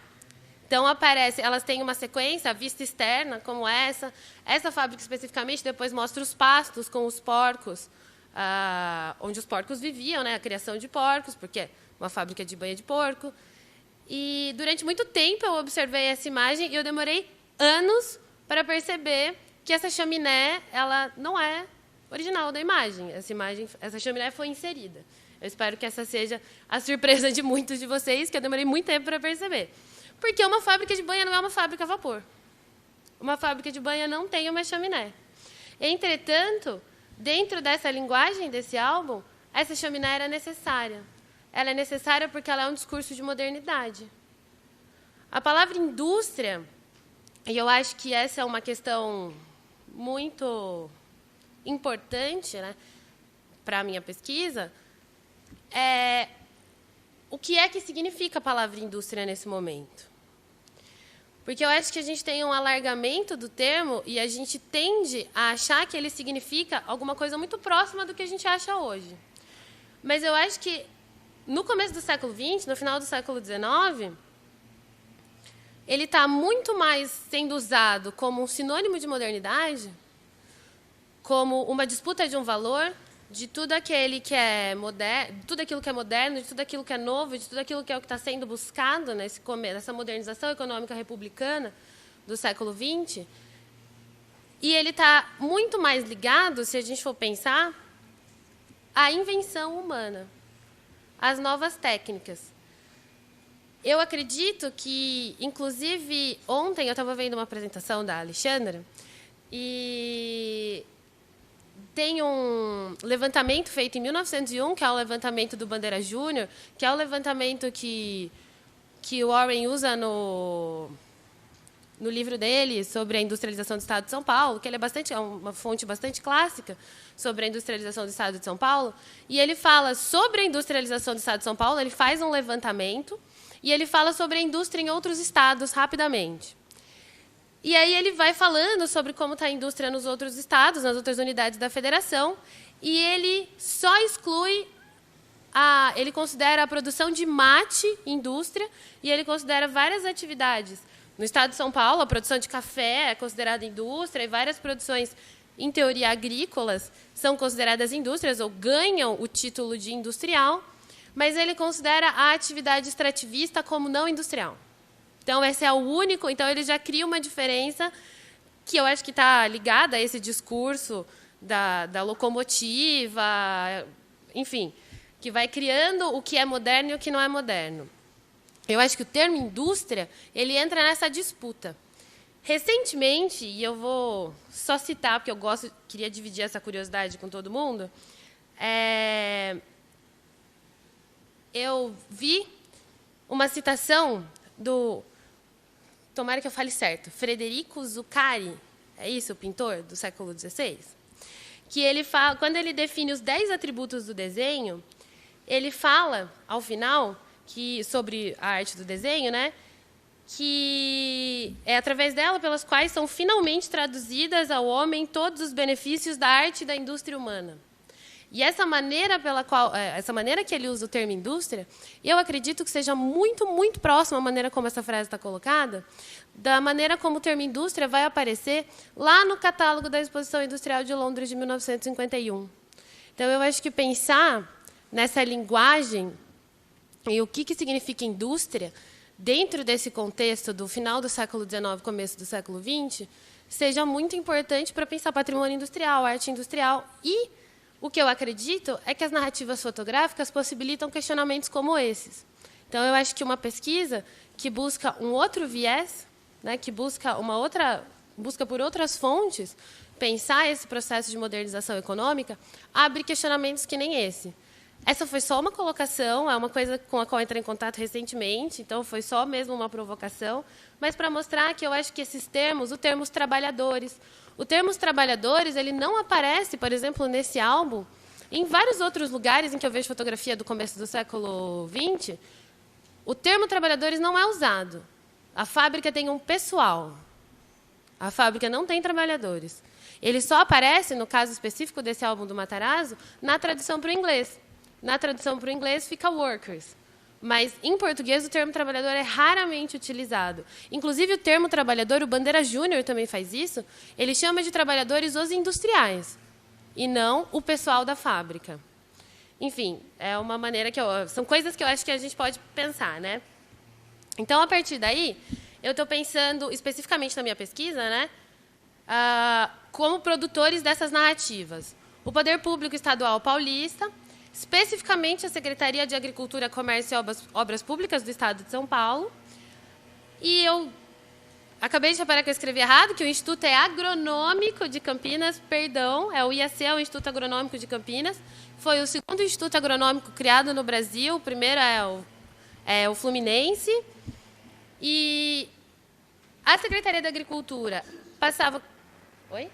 Então, elas têm uma sequência, a vista externa, como essa. Essa fábrica, especificamente, depois mostra os pastos com os porcos, onde os porcos viviam, né, a criação de porcos, porque é uma fábrica de banha de porco. E, durante muito tempo, eu observei essa imagem e eu demorei anos para perceber que essa chaminé ela não é original da imagem. Essa chaminé foi inserida. Eu espero que essa seja a surpresa de muitos de vocês, que eu demorei muito tempo para perceber. Porque uma fábrica de banha não é uma fábrica a vapor. Uma fábrica de banha não tem uma chaminé. Entretanto, dentro dessa linguagem desse álbum, essa chaminé era necessária. Ela é necessária porque ela é um discurso de modernidade. A palavra indústria, e eu acho que essa é uma questão muito importante, né, para a minha pesquisa, o que é que significa a palavra indústria nesse momento? Porque eu acho que a gente tem um alargamento do termo e a gente tende a achar que ele significa alguma coisa muito próxima do que a gente acha hoje. Mas eu acho que, no começo do século XX, no final do século XIX, ele está muito mais sendo usado como um sinônimo de modernidade, como uma disputa de um valor, de tudo aquilo que é moderno, de tudo aquilo que é novo, de tudo aquilo que é o que está sendo buscado nessa modernização econômica republicana do século XX. E ele está muito mais ligado, se a gente for pensar, à invenção humana, às novas técnicas. Eu acredito que, inclusive, ontem eu estava vendo uma apresentação da Alexandra e tem um levantamento feito em 1901, que é o levantamento do Bandeira Júnior, que é o levantamento que o Warren usa no livro dele sobre a industrialização do Estado de São Paulo, que ele é uma fonte bastante clássica sobre a industrialização do Estado de São Paulo. E ele fala sobre a industrialização do Estado de São Paulo, ele faz um levantamento, e ele fala sobre a indústria em outros estados, rapidamente. E aí ele vai falando sobre como está a indústria nos outros estados, nas outras unidades da federação, e ele só exclui ele considera a produção de mate indústria e ele considera várias atividades. No estado de São Paulo, a produção de café é considerada indústria e várias produções, em teoria, agrícolas são consideradas indústrias ou ganham o título de industrial, mas ele considera a atividade extrativista como não industrial. Então, esse é o único. Então, ele já cria uma diferença que eu acho que está ligada a esse discurso da locomotiva, enfim, que vai criando o que é moderno e o que não é moderno. Eu acho que o termo indústria ele entra nessa disputa. Recentemente, e eu vou só citar, porque eu queria dividir essa curiosidade com todo mundo, eu vi uma citação do, tomara que eu fale certo, Frederico Zuccari, é isso, o pintor do século XVI? Que ele fala, quando ele define os 10 atributos do desenho, ele fala, ao final, sobre a arte do desenho, né, que é através dela pelas quais são finalmente traduzidas ao homem todos os benefícios da arte e da indústria humana. E essa maneira que ele usa o termo indústria, eu acredito que seja muito, muito próxima à maneira como essa frase está colocada, da maneira como o termo indústria vai aparecer lá no catálogo da Exposição Industrial de Londres de 1951. Então, eu acho que pensar nessa linguagem e o que significa indústria, dentro desse contexto do final do século XIX, começo do século XX, seja muito importante para pensar patrimônio industrial, arte industrial. E o que eu acredito é que as narrativas fotográficas possibilitam questionamentos como esses. Então, eu acho que uma pesquisa que busca um outro viés, né, que busca por outras fontes, pensar esse processo de modernização econômica, abre questionamentos que nem esse. Essa foi só uma colocação, é uma coisa com a qual eu entrei em contato recentemente, então foi só mesmo uma provocação, mas para mostrar que eu acho que esses termos, o termo trabalhadores, o termo trabalhadores, ele não aparece, por exemplo, nesse álbum, em vários outros lugares em que eu vejo fotografia do começo do século XX, o termo trabalhadores não é usado. A fábrica tem um pessoal, a fábrica não tem trabalhadores. Ele só aparece, no caso específico desse álbum do Matarazzo, na tradução para o inglês. Na tradução para o inglês fica workers. Mas, em português, o termo trabalhador é raramente utilizado. Inclusive, o termo trabalhador, o Bandeira Júnior também faz isso, ele chama de trabalhadores os industriais, e não o pessoal da fábrica. Enfim, é uma maneira são coisas que eu acho que a gente pode pensar, né? Então, a partir daí, eu estou pensando, especificamente na minha pesquisa, né, como produtores dessas narrativas. O Poder Público Estadual Paulista, especificamente a Secretaria de Agricultura, Comércio e Obras Públicas do Estado de São Paulo. E eu acabei de reparar que eu escrevi errado, que o Instituto é Agronômico de Campinas, perdão, é o IAC, é o Instituto Agronômico de Campinas. Foi o segundo instituto agronômico criado no Brasil, o primeiro é o Fluminense. E a Secretaria da Agricultura passava... Oi?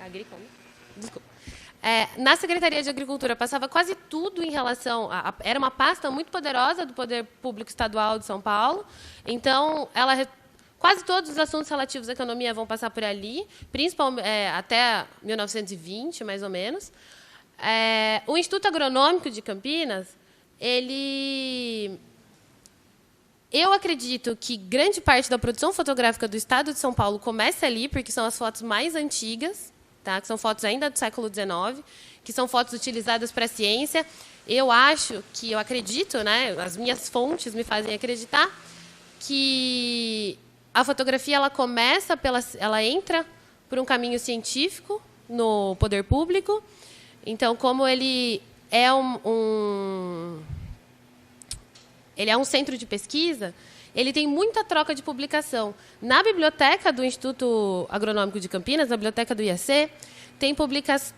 Agricultura? Desculpa. Na Secretaria de Agricultura passava quase tudo em relação... Era uma pasta muito poderosa do Poder Público Estadual de São Paulo. Então, quase todos os assuntos relativos à economia vão passar por ali, principalmente até 1920, mais ou menos. O Instituto Agronômico de Campinas, eu acredito que grande parte da produção fotográfica do Estado de São Paulo começa ali, porque são as fotos mais antigas, tá? Que são fotos ainda do século XIX, que são fotos utilizadas para a ciência. Eu acredito, né, as minhas fontes me fazem acreditar, que a fotografia ela entra por um caminho científico no poder público. Então, como ele é ele é um centro de pesquisa, ele tem muita troca de publicação. Na biblioteca do Instituto Agronômico de Campinas, na biblioteca do IAC,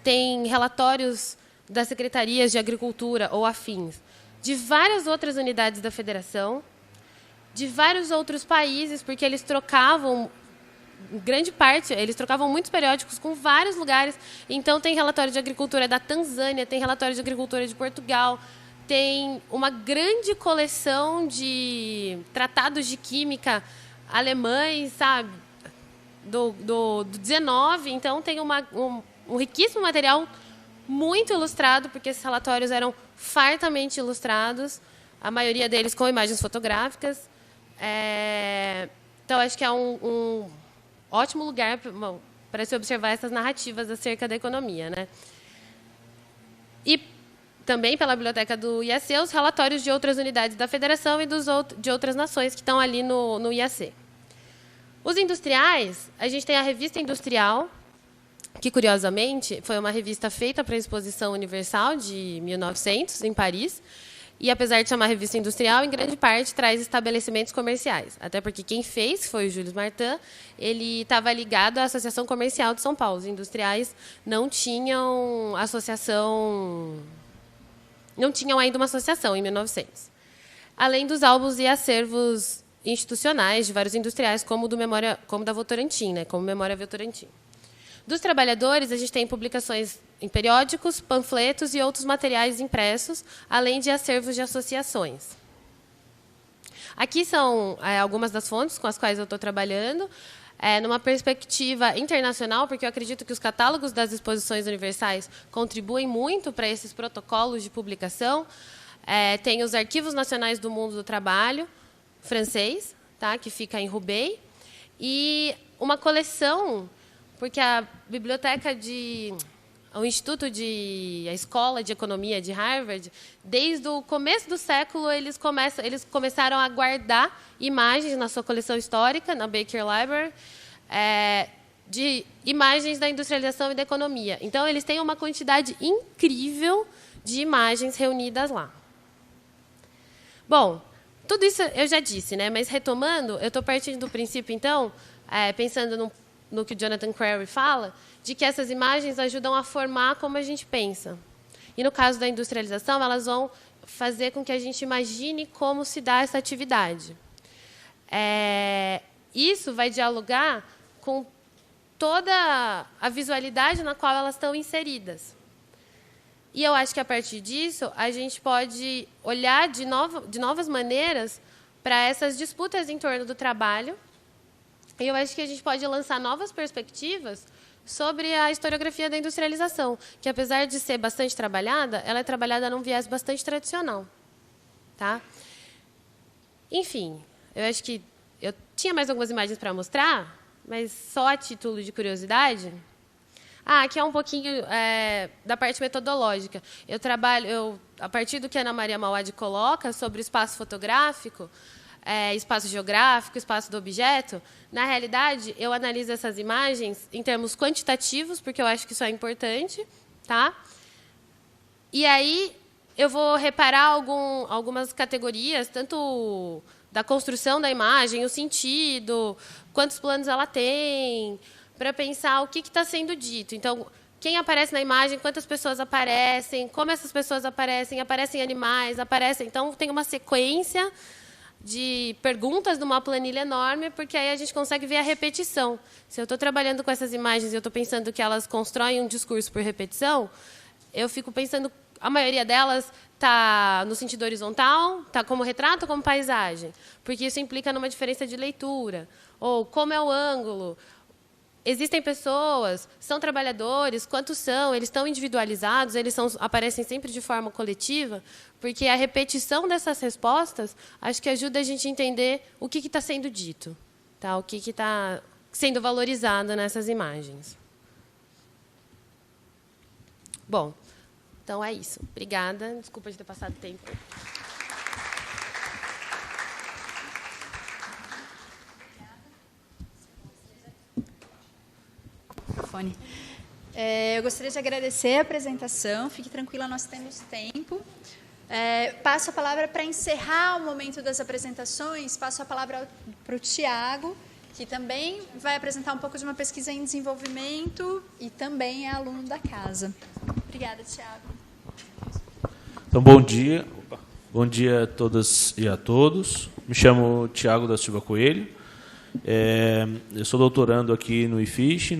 tem relatórios das secretarias de agricultura ou afins de várias outras unidades da federação, de vários outros países, porque eles trocavam, grande parte, eles trocavam muitos periódicos com vários lugares. Então, tem relatório de agricultura da Tanzânia, tem relatório de agricultura de Portugal, tem uma grande coleção de tratados de química alemães, sabe, do 19. Então, tem um riquíssimo material muito ilustrado, porque esses relatórios eram fartamente ilustrados, a maioria deles com imagens fotográficas. Então, acho que é um ótimo lugar para se observar essas narrativas acerca da economia, né? E também, pela biblioteca do IAC, os relatórios de outras unidades da federação e de outras nações que estão ali no IAC. Os industriais, a gente tem a Revista Industrial, que, curiosamente, foi uma revista feita para a Exposição Universal de 1900, em Paris, e, apesar de chamar Revista Industrial, em grande parte traz estabelecimentos comerciais. Até porque quem fez foi o Júlio Martin, ele estava ligado à Associação Comercial de São Paulo. Os industriais não tinham ainda uma associação em 1900. Além dos álbuns e acervos institucionais de vários industriais, como da Votorantim, né, como Memória Votorantim. Dos trabalhadores, a gente tem publicações em periódicos, panfletos e outros materiais impressos, além de acervos de associações. Aqui são algumas das fontes com as quais eu estou trabalhando, numa perspectiva internacional, porque eu acredito que os catálogos das exposições universais contribuem muito para esses protocolos de publicação. Tem os Arquivos Nacionais do Mundo do Trabalho, francês, tá, que fica em Roubaix, e uma coleção, porque a Escola de Economia de Harvard, desde o começo do século, eles começaram a guardar imagens na sua coleção histórica, na Baker Library, de imagens da industrialização e da economia. Então, eles têm uma quantidade incrível de imagens reunidas lá. Bom, tudo isso eu já disse, né? Mas, retomando, eu estou partindo do princípio, então, pensando no que o Jonathan Crary fala, de que essas imagens ajudam a formar como a gente pensa. E, no caso da industrialização, elas vão fazer com que a gente imagine como se dá essa atividade. Isso vai dialogar com toda a visualidade na qual elas estão inseridas. E eu acho que, a partir disso, a gente pode olhar de novas maneiras para essas disputas em torno do trabalho. E eu acho que a gente pode lançar novas perspectivas sobre a historiografia da industrialização, que, apesar de ser bastante trabalhada, ela é trabalhada num viés bastante tradicional. Tá? Enfim, eu acho que eu tinha mais algumas imagens para mostrar, mas só a título de curiosidade. Aqui é um pouquinho da parte metodológica. Eu trabalho, a partir do que a Ana Maria Mauad coloca sobre o espaço fotográfico, espaço geográfico, espaço do objeto, na realidade, eu analiso essas imagens em termos quantitativos, porque eu acho que isso é importante. Tá? E aí eu vou reparar algumas categorias, tanto da construção da imagem, o sentido, quantos planos ela tem, para pensar o que está sendo dito. Então, quem aparece na imagem, quantas pessoas aparecem, como essas pessoas aparecem animais, Então, tem uma sequência de perguntas numa planilha enorme, porque aí a gente consegue ver a repetição. Se eu estou trabalhando com essas imagens e eu estou pensando que elas constroem um discurso por repetição, eu fico pensando, a maioria delas está no sentido horizontal, está como retrato ou como paisagem, porque isso implica numa diferença de leitura, ou como é o ângulo. Existem pessoas, são trabalhadores, quantos são? Eles estão individualizados, aparecem sempre de forma coletiva, porque a repetição dessas respostas acho que ajuda a gente a entender o que está sendo dito, tá? O que está sendo valorizado nessas imagens. Bom, então é isso. Obrigada. Desculpa de ter passado tempo. Eu gostaria de agradecer a apresentação. Fique tranquila, nós temos tempo. Passo a palavra para encerrar o momento das apresentações. Passo a palavra para o Tiago, que também vai apresentar um pouco de uma pesquisa em desenvolvimento e também é aluno da casa. Obrigada, Tiago. Então, bom dia. Bom dia a todas e a todos. Me chamo Tiago da Silva Coelho. Eu sou doutorando aqui no IFISH,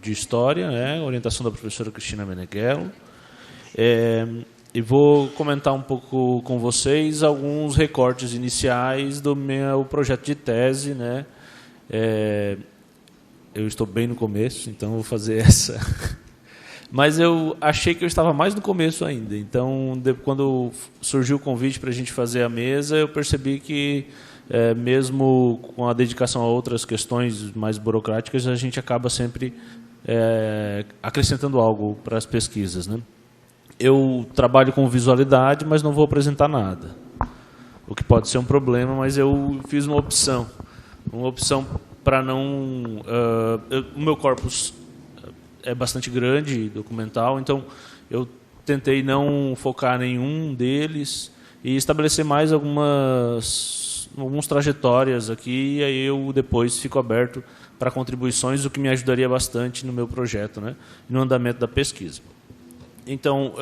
de História, orientação da professora Cristina Meneghello. E vou comentar um pouco com vocês alguns recortes iniciais do meu projeto de tese. Eu estou bem no começo, então vou fazer essa Mas eu achei que eu estava mais no começo ainda. Então, quando surgiu o convite para a gente fazer a mesa, eu percebi que, mesmo com a dedicação a outras questões mais burocráticas, a gente acaba sempre acrescentando algo para as pesquisas, né? Eu trabalho com visualidade, mas não vou apresentar nada. O que pode ser um problema, mas eu fiz uma opção para não... o meu corpus é bastante grande, documental, então eu tentei não focar em nenhum deles e estabelecer mais algumas trajetórias aqui, e aí eu depois fico aberto para contribuições, o que me ajudaria bastante no meu projeto, né, no andamento da pesquisa. Então,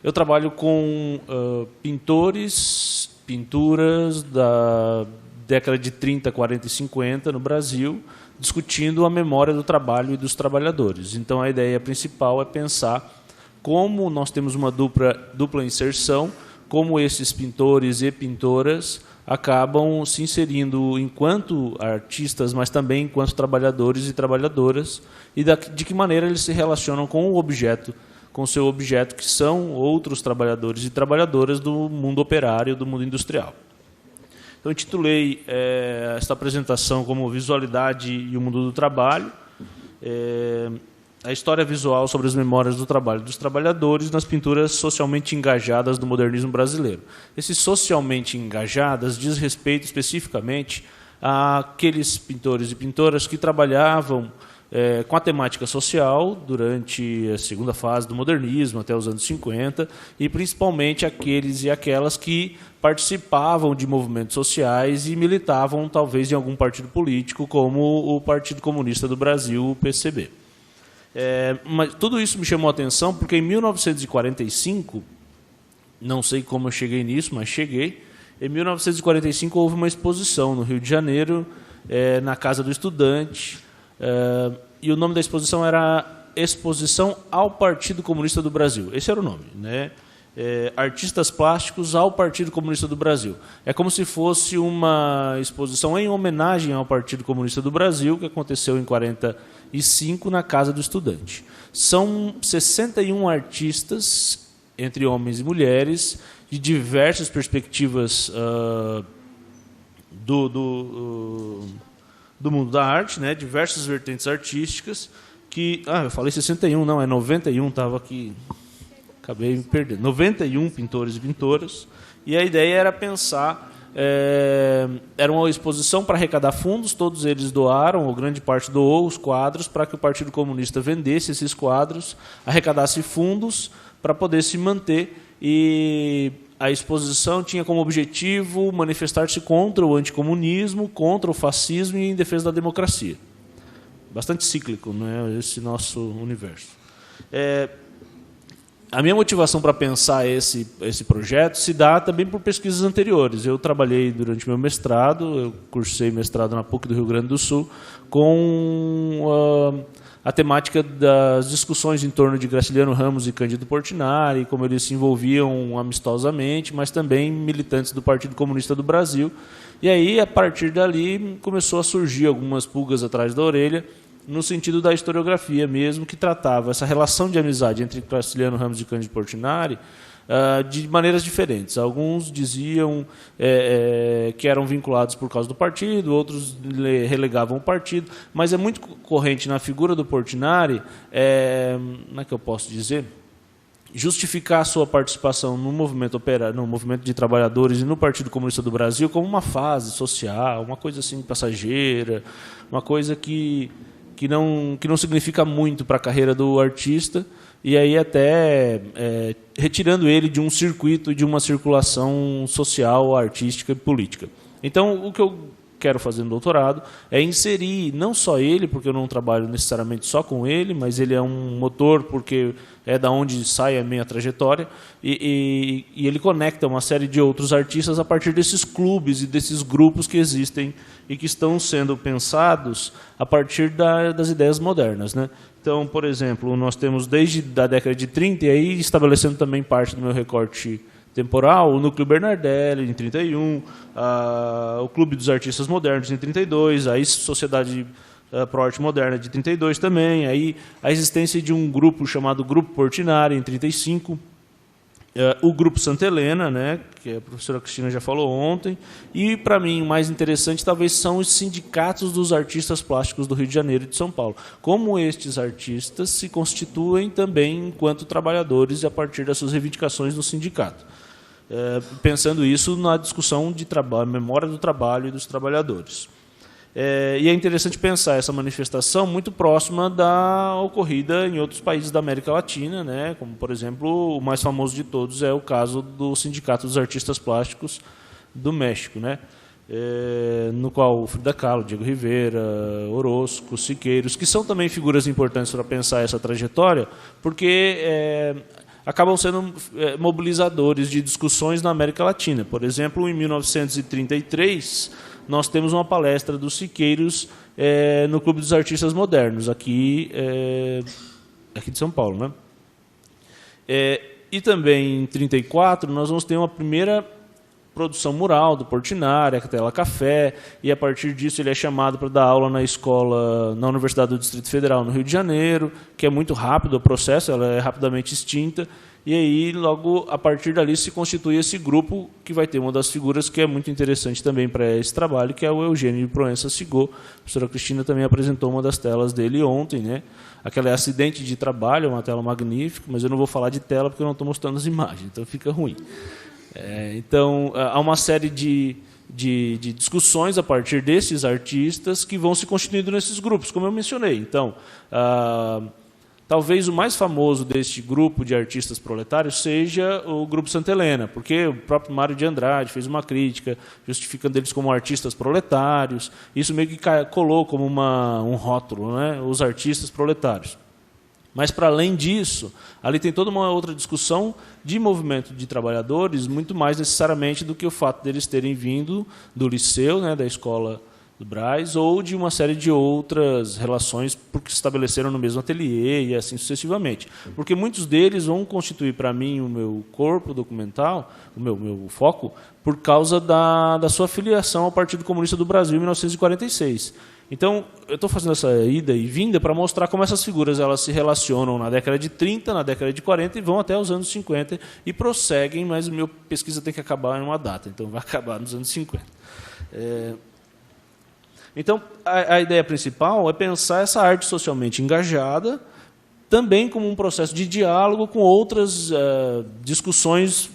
eu trabalho com pinturas da década de 30, 40 e 50 no Brasil, discutindo a memória do trabalho e dos trabalhadores. Então, a ideia principal é pensar como nós temos uma dupla inserção, como esses pintores e pintoras acabam se inserindo enquanto artistas, mas também enquanto trabalhadores e trabalhadoras, e de que maneira eles se relacionam com o objeto, com o seu objeto, que são outros trabalhadores e trabalhadoras do mundo operário, do mundo industrial. Então, eu intitulei esta apresentação como Visualidade e o Mundo do Trabalho, a história visual sobre as memórias do trabalho dos trabalhadores nas pinturas socialmente engajadas do modernismo brasileiro. Esses socialmente engajadas diz respeito especificamente àqueles pintores e pintoras que trabalhavam com a temática social durante a segunda fase do modernismo, até os anos 50, e principalmente aqueles e aquelas que participavam de movimentos sociais e militavam, talvez, em algum partido político, como o Partido Comunista do Brasil, o PCB. Mas tudo isso me chamou a atenção porque, em 1945, não sei como eu cheguei nisso, mas cheguei, em 1945 houve uma exposição no Rio de Janeiro, na Casa do Estudante, e o nome da exposição era Exposição ao Partido Comunista do Brasil. Esse era o nome, né? Artistas plásticos ao Partido Comunista do Brasil. É como se fosse uma exposição em homenagem ao Partido Comunista do Brasil, que aconteceu em 1945 na Casa do Estudante. São 61 artistas, entre homens e mulheres, de diversas perspectivas do mundo da arte, né, diversas vertentes artísticas, que... eu falei 61, não, é 91, estava aqui, acabei me perdendo. 91 pintores e pintoras, e a ideia era pensar... era uma exposição para arrecadar fundos, todos eles doaram, ou grande parte doou os quadros, para que o Partido Comunista vendesse esses quadros, arrecadasse fundos para poder se manter, e... a exposição tinha como objetivo manifestar-se contra o anticomunismo, contra o fascismo e em defesa da democracia. Bastante cíclico, né, esse nosso universo. A minha motivação para pensar esse projeto se dá também por pesquisas anteriores. Eu trabalhei durante meu mestrado, eu cursei mestrado na PUC do Rio Grande do Sul, com a temática das discussões em torno de Graciliano Ramos e Cândido Portinari, como eles se envolviam amistosamente, mas também militantes do Partido Comunista do Brasil. E aí, a partir dali, começou a surgir algumas pulgas atrás da orelha, no sentido da historiografia mesmo, que tratava essa relação de amizade entre Graciliano Ramos e Cândido Portinari de maneiras diferentes. Alguns diziam que eram vinculados por causa do partido, outros relegavam o partido, mas é muito corrente na figura do Portinari, como é que eu posso dizer, justificar a sua participação no movimento operário, no movimento de trabalhadores e no Partido Comunista do Brasil como uma fase social, uma coisa assim passageira, uma coisa que não significa muito para a carreira do artista, e aí até retirando ele de um circuito, de uma circulação social, artística e política. Então, o que eu quero fazer no doutorado é inserir não só ele, porque eu não trabalho necessariamente só com ele, mas ele é um motor porque é da onde sai a minha trajetória, e ele conecta uma série de outros artistas a partir desses clubes e desses grupos que existem e que estão sendo pensados a partir das ideias modernas, né? Então, por exemplo, nós temos desde a década de 30, e aí estabelecendo também parte do meu recorte temporal, o Núcleo Bernardelli, em 31, o Clube dos Artistas Modernos, em 32, a Sociedade ProArte Moderna de 32 também, aí a existência de um grupo chamado Grupo Portinari em 35, o Grupo Santa Helena, né, que a professora Cristina já falou ontem, e, para mim, o mais interessante talvez são os sindicatos dos artistas plásticos do Rio de Janeiro e de São Paulo. Como estes artistas se constituem também enquanto trabalhadores a partir das suas reivindicações no sindicato. Pensando isso na discussão de trabalho, memória do trabalho e dos trabalhadores. E é interessante pensar essa manifestação muito próxima da ocorrida em outros países da América Latina, né? Como, por exemplo, o mais famoso de todos é o caso do Sindicato dos Artistas Plásticos do México, né? No qual Frida Kahlo, Diego Rivera, Orozco, Siqueiros, que são também figuras importantes para pensar essa trajetória, porque acabam sendo mobilizadores de discussões na América Latina. Por exemplo, em 1933, nós temos uma palestra dos Siqueiros no Clube dos Artistas Modernos, aqui de São Paulo, né? E também, em 34, nós vamos ter uma primeira produção mural do Portinari, a Tela Café, e a partir disso ele é chamado para dar aula na escola, na Universidade do Distrito Federal, no Rio de Janeiro, que é muito rápido o processo, ela é rapidamente extinta, e aí, logo, a partir dali, se constitui esse grupo, que vai ter uma das figuras que é muito interessante também para esse trabalho, que é o Eugênio de Proença Sigô. A professora Cristina também apresentou uma das telas dele ontem, né? Aquela é Acidente de Trabalho, uma tela magnífica, mas eu não vou falar de tela porque eu não estou mostrando as imagens, então fica ruim. Então, há uma série de discussões a partir desses artistas que vão se constituindo nesses grupos, como eu mencionei. Então, talvez o mais famoso deste grupo de artistas proletários seja o Grupo Santa Helena, porque o próprio Mário de Andrade fez uma crítica, justificando eles como artistas proletários. Isso meio que colou como um rótulo, né? Os artistas proletários. Mas, para além disso, ali tem toda uma outra discussão de movimento de trabalhadores, muito mais necessariamente do que o fato deles terem vindo do liceu, né, da escola do Brás, ou de uma série de outras relações porque se estabeleceram no mesmo ateliê e assim sucessivamente. Porque muitos deles vão constituir para mim o meu corpo documental, o meu foco, por causa da sua filiação ao Partido Comunista do Brasil em 1946. Então, eu estou fazendo essa ida e vinda para mostrar como essas figuras elas se relacionam na década de 30, na década de 40 e vão até os anos 50 e prosseguem, mas a minha pesquisa tem que acabar em uma data, então vai acabar nos anos 50. Então, a ideia principal é pensar essa arte socialmente engajada também como um processo de diálogo com outras discussões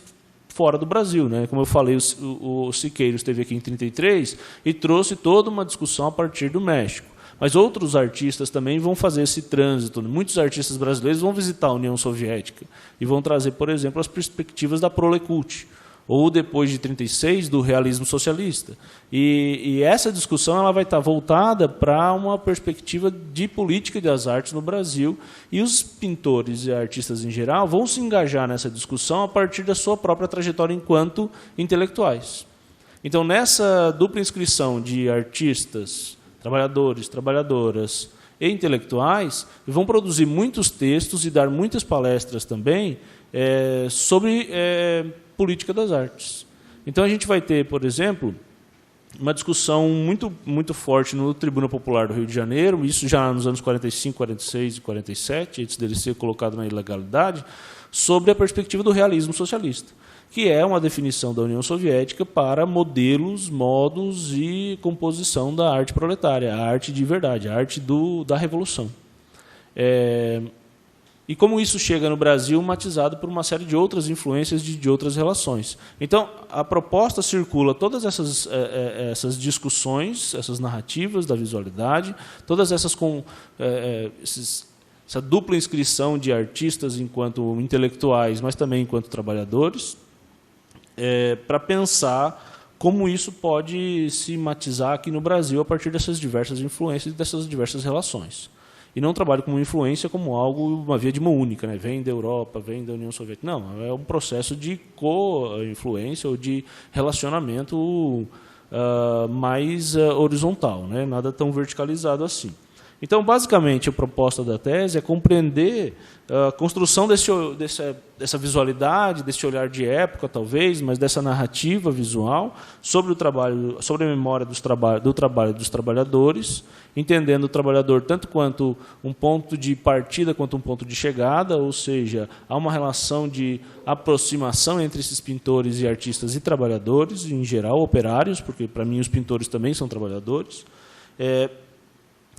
fora do Brasil, né? Como eu falei, o Siqueiros esteve aqui em 33 e trouxe toda uma discussão a partir do México. Mas outros artistas também vão fazer esse trânsito. Muitos artistas brasileiros vão visitar a União Soviética e vão trazer, por exemplo, as perspectivas da Prolekult, ou depois de 36, do realismo socialista. E essa discussão ela vai estar voltada para uma perspectiva de política das artes no Brasil, e os pintores e artistas em geral vão se engajar nessa discussão a partir da sua própria trajetória enquanto intelectuais. Então, nessa dupla inscrição de artistas, trabalhadores, trabalhadoras e intelectuais, vão produzir muitos textos e dar muitas palestras também sobre política das artes. Então, a gente vai ter, por exemplo, uma discussão muito forte no Tribuna Popular do Rio de Janeiro, isso já nos anos 45, 46 e 47, antes dele ser colocado na ilegalidade, sobre a perspectiva do realismo socialista, que é uma definição da União Soviética para modelos, modos e composição da arte proletária, a arte de verdade, a arte da revolução. E como isso chega no Brasil, matizado por uma série de outras influências de outras relações. Então, a proposta circula todas essas discussões, essas narrativas da visualidade, todas essas essa dupla inscrição de artistas enquanto intelectuais, mas também enquanto trabalhadores, para pensar como isso pode se matizar aqui no Brasil a partir dessas diversas influências e dessas diversas relações. E não trabalho como influência como algo, uma via de mão única, né? Vem da Europa, vem da União Soviética. Não, é um processo de co-influência ou de relacionamento mais horizontal, né? Nada tão verticalizado assim. Então, basicamente, a proposta da tese é compreender a construção dessa visualidade, desse olhar de época, talvez, mas dessa narrativa visual sobre o trabalho, sobre a memória do trabalho dos trabalhadores, entendendo o trabalhador tanto quanto um ponto de partida quanto um ponto de chegada, ou seja, há uma relação de aproximação entre esses pintores e artistas e trabalhadores, em geral operários, porque para mim os pintores também são trabalhadores,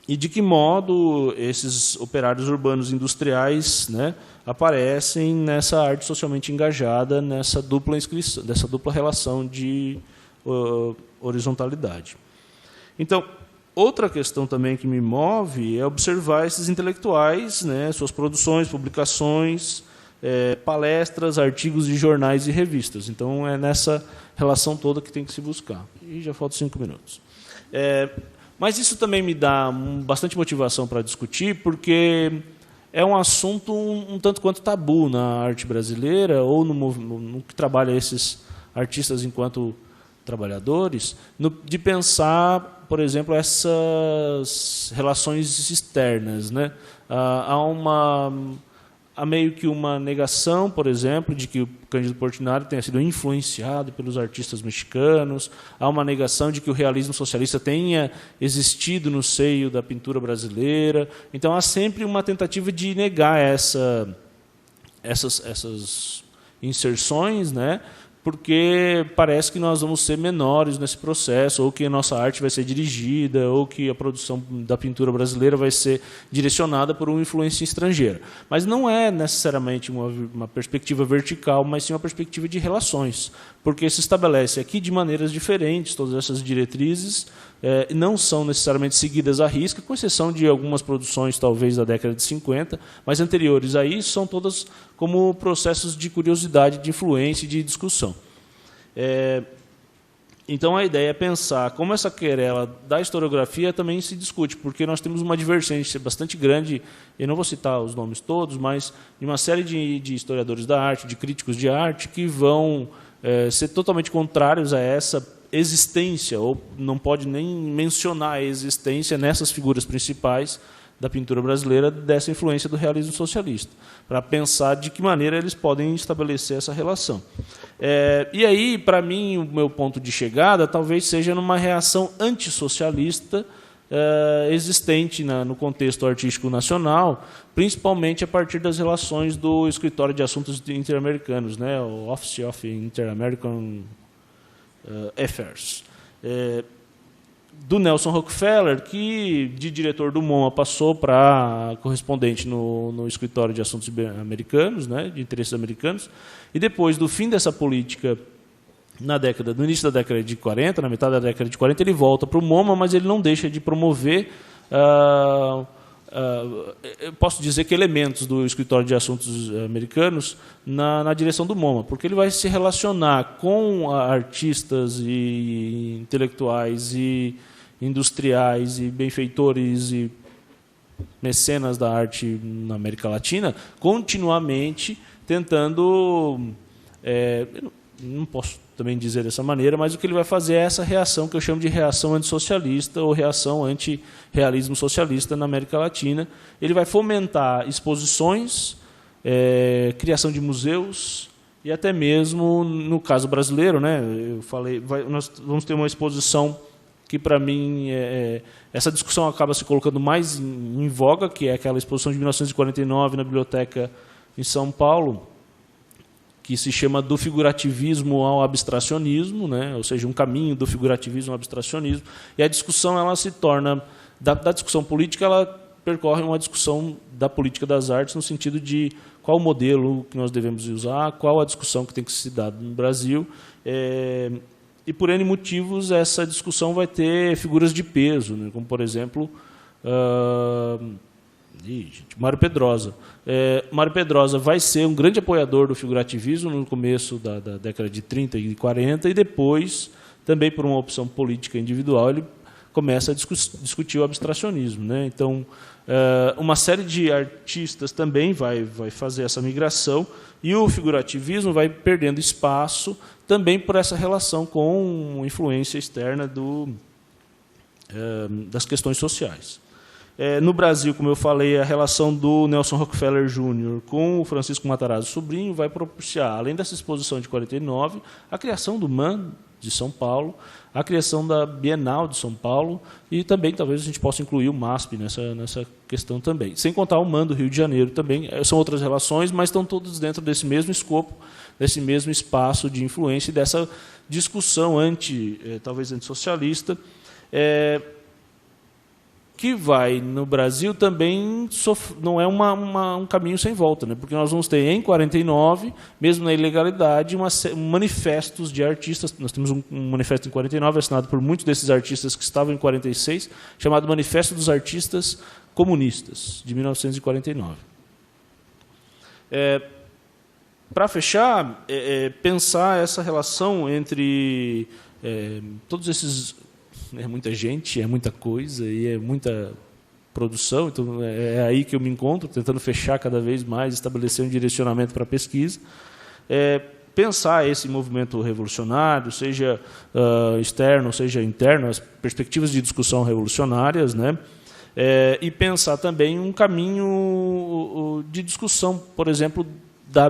e de que modo esses operários urbanos industriais, né, aparecem nessa arte socialmente engajada, nessa dupla inscrição, dessa dupla relação de horizontalidade. Então, outra questão também que me move é observar esses intelectuais, né, suas produções, publicações, palestras, artigos de jornais e revistas. Então, é nessa relação toda que tem que se buscar. E já faltam 5 minutos. Mas isso também me dá bastante motivação para discutir, porque é um assunto um tanto quanto tabu na arte brasileira, ou no que trabalha esses artistas enquanto trabalhadores, de pensar, por exemplo, essas relações externas, né? Há meio que uma negação, por exemplo, de que o Cândido Portinari tenha sido influenciado pelos artistas mexicanos. Há uma negação de que o realismo socialista tenha existido no seio da pintura brasileira. Então, há sempre uma tentativa de negar essas inserções, né? Porque parece que nós vamos ser menores nesse processo, ou que a nossa arte vai ser dirigida, ou que a produção da pintura brasileira vai ser direcionada por uma influência estrangeira. Mas não é necessariamente uma perspectiva vertical, mas sim uma perspectiva de relações, porque se estabelece aqui de maneiras diferentes todas essas diretrizes, não são necessariamente seguidas à risca, com exceção de algumas produções, talvez, da década de 50, mas anteriores a isso, são todas como processos de curiosidade, de influência e de discussão. Então, a ideia é pensar como essa querela da historiografia também se discute, porque nós temos uma divergência bastante grande, eu não vou citar os nomes todos, mas de uma série de historiadores da arte, de críticos de arte, que vão ser totalmente contrários a essa existência, ou não pode nem mencionar a existência nessas figuras principais da pintura brasileira dessa influência do realismo socialista, para pensar de que maneira eles podem estabelecer essa relação. E aí, para mim, o meu ponto de chegada talvez seja numa reação antissocialista existente no contexto artístico nacional, principalmente a partir das relações do Escritório de Assuntos Interamericanos, né, o Office of Inter-American Affairs, do Nelson Rockefeller, que de diretor do MoMA passou para correspondente no Escritório de Assuntos Americanos, né, de interesses americanos, e depois do fim dessa política no início da década de 40, na metade da década de 40, ele volta para o MoMA, mas ele não deixa de promover eu posso dizer que elementos do Escritório de Assuntos Americanos na direção do MoMA, porque ele vai se relacionar com artistas e intelectuais e industriais e benfeitores e mecenas da arte na América Latina, continuamente tentando, não posso também dizer dessa maneira, mas o que ele vai fazer é essa reação que eu chamo de reação antissocialista ou reação anti-realismo socialista na América Latina. Ele vai fomentar exposições, criação de museus e até mesmo, no caso brasileiro, né, eu falei, nós vamos ter uma exposição que, para mim, essa discussão acaba se colocando mais em voga, que é aquela exposição de 1949 na Biblioteca em São Paulo, que se chama Do Figurativismo ao Abstracionismo, né? Ou seja, um caminho do figurativismo ao abstracionismo. E a discussão ela se torna, da discussão política, ela percorre uma discussão da política das artes, no sentido de qual o modelo que nós devemos usar, qual a discussão que tem que se dar no Brasil. E, por N motivos, essa discussão vai ter figuras de peso, né? Como, por exemplo, Mário Pedrosa. Mário Pedrosa vai ser um grande apoiador do figurativismo no começo da década de 30 e 40, e depois, também por uma opção política individual, ele começa a discutir o abstracionismo, né? Então, uma série de artistas também vai fazer essa migração, e o figurativismo vai perdendo espaço também por essa relação com influência externa das questões sociais. No Brasil, como eu falei, a relação do Nelson Rockefeller Jr. com o Francisco Matarazzo Sobrinho vai propiciar, além dessa exposição de 49, a criação do MAN de São Paulo, a criação da Bienal de São Paulo e também, talvez, a gente possa incluir o MASP nessa questão também. Sem contar o MAN do Rio de Janeiro também. São outras relações, mas estão todos dentro desse mesmo escopo, desse mesmo espaço de influência e dessa discussão talvez antissocialista, que vai, no Brasil, também não é um caminho sem volta, né? Porque nós vamos ter, em 49, mesmo na ilegalidade, manifestos de artistas. Nós temos um manifesto em 49, assinado por muitos desses artistas que estavam em 46, chamado Manifesto dos Artistas Comunistas, de 1949. Para fechar, pensar essa relação entre todos esses... É muita gente, é muita coisa e é muita produção, então é aí que eu me encontro, tentando fechar cada vez mais, estabelecer um direcionamento para a pesquisa. Pensar esse movimento revolucionário, seja externo, seja interno, as perspectivas de discussão revolucionárias, né? E pensar também um caminho de discussão, por exemplo,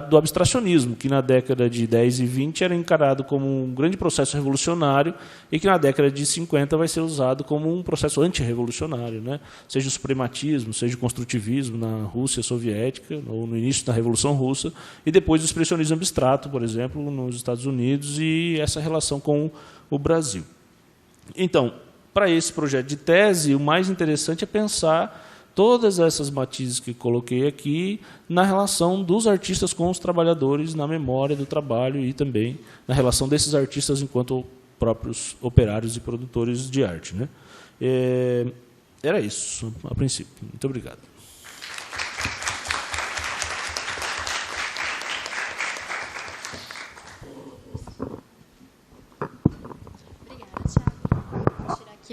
do abstracionismo, que na década de 10 e 20 era encarado como um grande processo revolucionário e que na década de 50 vai ser usado como um processo antirrevolucionário, né? Seja o suprematismo, seja o construtivismo na Rússia soviética, ou no início da Revolução Russa, e depois o expressionismo abstrato, por exemplo, nos Estados Unidos, e essa relação com o Brasil. Então, para esse projeto de tese, o mais interessante é pensar todas essas matizes que coloquei aqui na relação dos artistas com os trabalhadores, na memória do trabalho e também na relação desses artistas enquanto próprios operários e produtores de arte, né? Era isso, a princípio. Muito obrigado.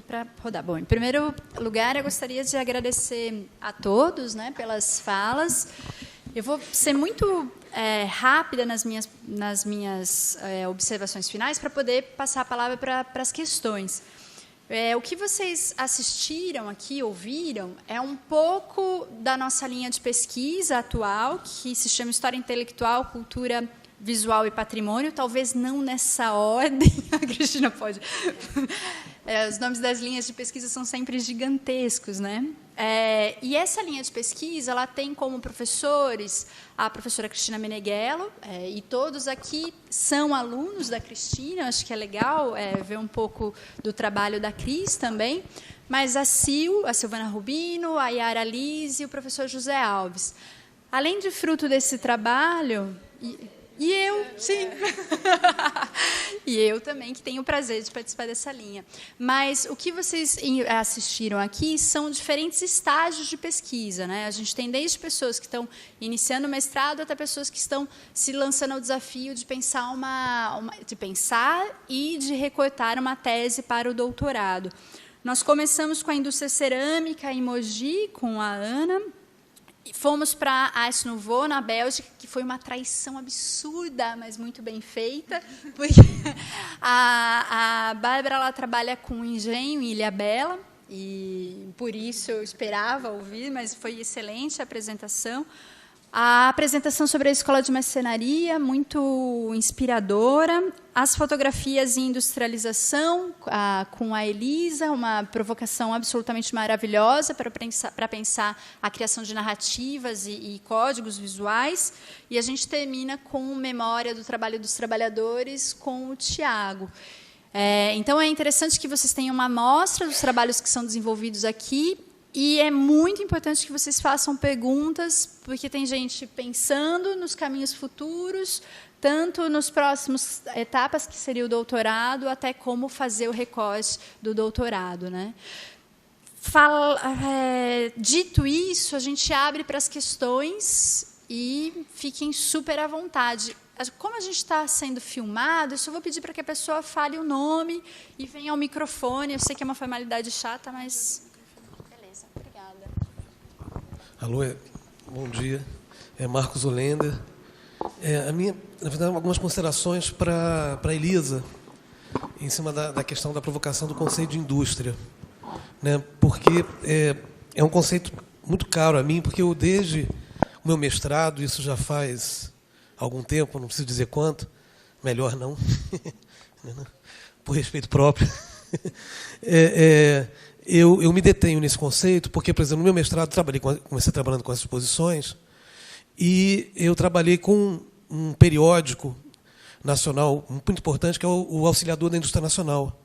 Para rodar. Bom, em primeiro lugar, eu gostaria de agradecer a todos, né, pelas falas. Eu vou ser muito rápida nas minhas observações finais para poder passar a palavra para as questões. O que vocês assistiram aqui, ouviram, é um pouco da nossa linha de pesquisa atual, que se chama História Intelectual, Cultura Visual e Patrimônio, talvez não nessa ordem. A Cristina pode... os nomes das linhas de pesquisa são sempre gigantescos, né? E essa linha de pesquisa, ela tem como professores a professora Cristina Meneghello, e todos aqui são alunos da Cristina. Acho que é legal ver um pouco do trabalho da Cris também, mas a Silvana Rubino, a Yara Lise e o professor José Alves. Além de fruto desse trabalho... E eu, sim. E eu também, que tenho o prazer de participar dessa linha. Mas o que vocês assistiram aqui são diferentes estágios de pesquisa, né? A gente tem desde pessoas que estão iniciando o mestrado até pessoas que estão se lançando ao desafio de pensar de pensar e de recortar uma tese para o doutorado. Nós começamos com a indústria cerâmica em Mogi, com a Ana. Fomos para a Arte Nouveau, na Bélgica, que foi uma traição absurda, mas muito bem feita, porque a Bárbara ela trabalha com engenho em Ilhabela, e por isso eu esperava ouvir, mas foi excelente a apresentação. A apresentação sobre a Escola de Marcenaria, muito inspiradora. As fotografias em industrialização, com a Elisa, uma provocação absolutamente maravilhosa para pensar a criação de narrativas e códigos visuais. E a gente termina com memória do trabalho dos trabalhadores com o Tiago. Então, é interessante que vocês tenham uma amostra dos trabalhos que são desenvolvidos aqui. E é muito importante que vocês façam perguntas, porque tem gente pensando nos caminhos futuros, tanto nos próximos etapas, que seria o doutorado, até como fazer o recorte do doutorado, né? Dito isso, a gente abre para as questões e fiquem super à vontade. Como a gente está sendo filmado, eu só vou pedir para que a pessoa fale o nome e venha ao microfone. Eu sei que é uma formalidade chata, mas... Alô, bom dia. É Marcos Holender. Na verdade, algumas considerações para a Elisa, em cima da questão da provocação do conceito de indústria, né? Porque é um conceito muito caro a mim, porque eu, desde o meu mestrado, isso já faz algum tempo, não preciso dizer quanto, melhor não, por respeito próprio, eu me detenho nesse conceito, porque, por exemplo, no meu mestrado comecei trabalhando com essas exposições, e eu trabalhei com um periódico nacional muito importante, que é o Auxiliador da Indústria Nacional,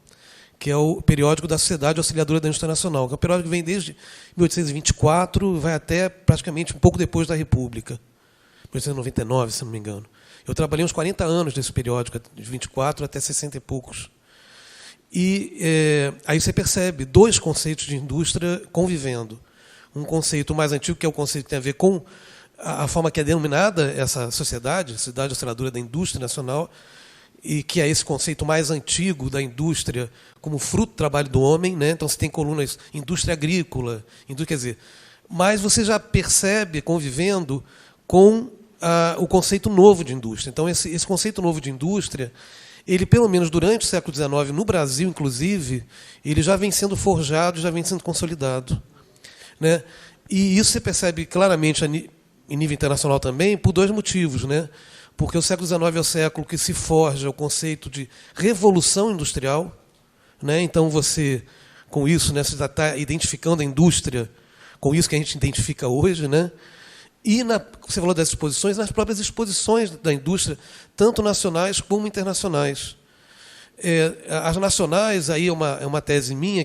que é o periódico da Sociedade Auxiliadora da Indústria Nacional, que é um periódico que vem desde 1824, vai até praticamente um pouco depois da República, 1899, se não me engano. Eu trabalhei uns 40 anos nesse periódico, de 24 até 60 e poucos. E aí você percebe dois conceitos de indústria convivendo. Um conceito mais antigo, que é o conceito que tem a ver com a forma que é denominada essa sociedade, a Sociedade Auxiliadora da Indústria Nacional, e que é esse conceito mais antigo da indústria como fruto do trabalho do homem, né? Então você tem colunas indústria agrícola, quer dizer, mas você já percebe convivendo com o conceito novo de indústria. Então esse conceito novo de indústria, ele pelo menos durante o século XIX, no Brasil inclusive, ele já vem sendo forjado, já vem sendo consolidado, né? E isso você percebe claramente em nível internacional também por dois motivos, né? Porque o século XIX é o século que se forja o conceito de revolução industrial, né? Então você, com isso, né, você já está identificando a indústria com isso que a gente identifica hoje, né? E você falou das exposições, nas próprias exposições da indústria, tanto nacionais como internacionais. As nacionais, aí é uma tese minha,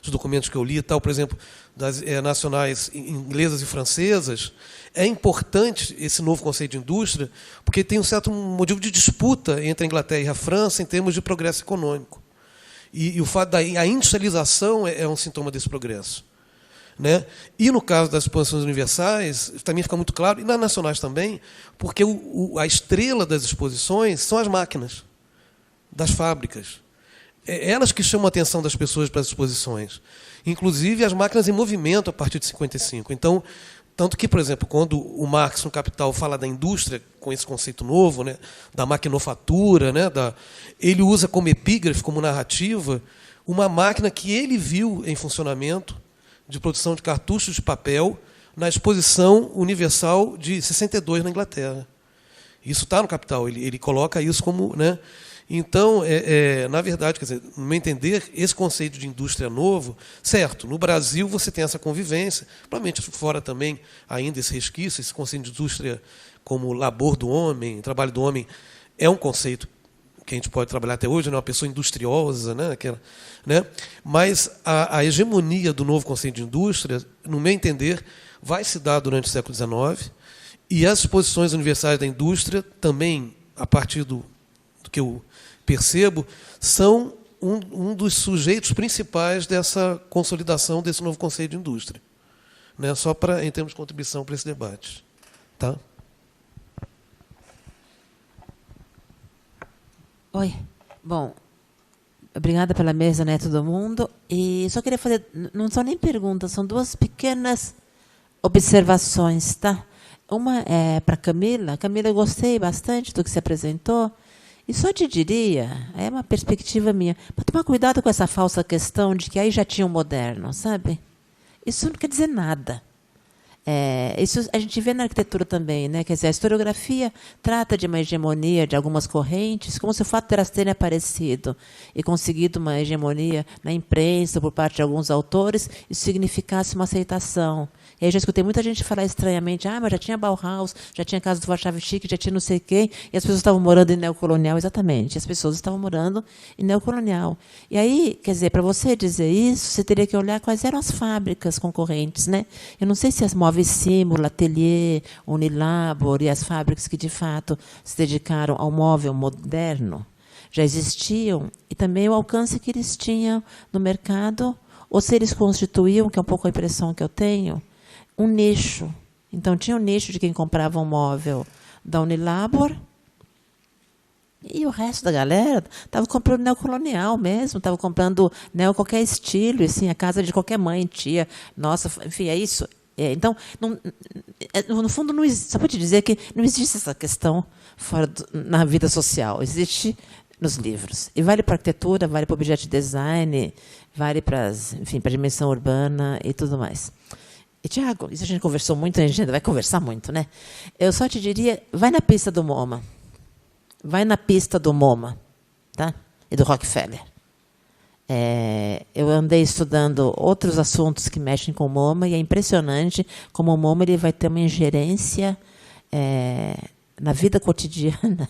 os documentos que eu li, tal, por exemplo, das nacionais inglesas e francesas, é importante esse novo conceito de indústria, porque tem um certo motivo de disputa entre a Inglaterra e a França em termos de progresso econômico. E o fato da industrialização é um sintoma desse progresso, né? E no caso das exposições universais, também fica muito claro, e nas nacionais também, porque a estrela das exposições são as máquinas das fábricas. Elas que chamam a atenção das pessoas para as exposições. Inclusive as máquinas em movimento a partir de 55. Então, tanto que, por exemplo, quando o Marx, no Capital, fala da indústria, com esse conceito novo, né, da maquinofatura, né, ele usa como epígrafe, como narrativa, uma máquina que ele viu em funcionamento de produção de cartuchos de papel na Exposição Universal de 62 na Inglaterra. Isso está no Capital, ele coloca isso como... Né, então, na verdade, quer dizer, no meu entender, esse conceito de indústria novo, certo, no Brasil você tem essa convivência, provavelmente fora também ainda esse resquício, esse conceito de indústria como labor do homem, trabalho do homem, é um conceito que a gente pode trabalhar até hoje, né, uma pessoa industriosa, né, mas a hegemonia do novo conceito de indústria, no meu entender, vai se dar durante o século XIX, e as exposições universais da indústria também, a partir do que eu percebo, são um dos sujeitos principais dessa consolidação desse novo conceito de indústria, né? Só em termos de contribuição para esse debate. Tá? Oi. Bom, obrigada pela mesa, né, todo mundo. E só queria fazer, não são nem perguntas, são duas pequenas observações, tá? Uma é para Camila. Camila, eu gostei bastante do que você apresentou. E só te diria, é uma perspectiva minha, para tomar cuidado com essa falsa questão de que aí já tinha um moderno, sabe? Isso não quer dizer nada. Isso a gente vê na arquitetura também, né? Quer dizer, a historiografia trata de uma hegemonia de algumas correntes, como se o fato de elas terem aparecido e conseguido uma hegemonia na imprensa por parte de alguns autores, isso significasse uma aceitação. E aí já escutei muita gente falar estranhamente, mas já tinha Bauhaus, já tinha casa do Warschawski, já tinha não sei quem, e as pessoas estavam morando em neocolonial, exatamente, as pessoas estavam morando em neocolonial. E aí, quer dizer, para você dizer isso, você teria que olhar quais eram as fábricas concorrentes, né? Eu não sei se as Móveis Símbolo, Atelier, Unilabor e as fábricas que, de fato, se dedicaram ao móvel moderno já existiam, e também o alcance que eles tinham no mercado, ou se eles constituíam, que é um pouco a impressão que eu tenho, um nicho. Então, tinha um nicho de quem comprava um móvel da Unilabor, e o resto da galera estava comprando neocolonial mesmo, estava comprando qualquer estilo, assim, a casa de qualquer mãe, tia. Nossa, enfim, é isso. Então, no fundo, não existe, só para te dizer que não existe essa questão na vida social, existe nos livros. E vale para a arquitetura, vale para o objeto design, vale para, enfim, para a dimensão urbana e tudo mais. E, Tiago, isso a gente conversou muito, a gente ainda vai conversar muito, né? Eu só te diria, vai na pista do MoMA. Vai na pista do MoMA, tá? E do Rockefeller. Eu andei estudando outros assuntos que mexem com o MoMA e é impressionante como o MoMA ele vai ter uma ingerência na vida cotidiana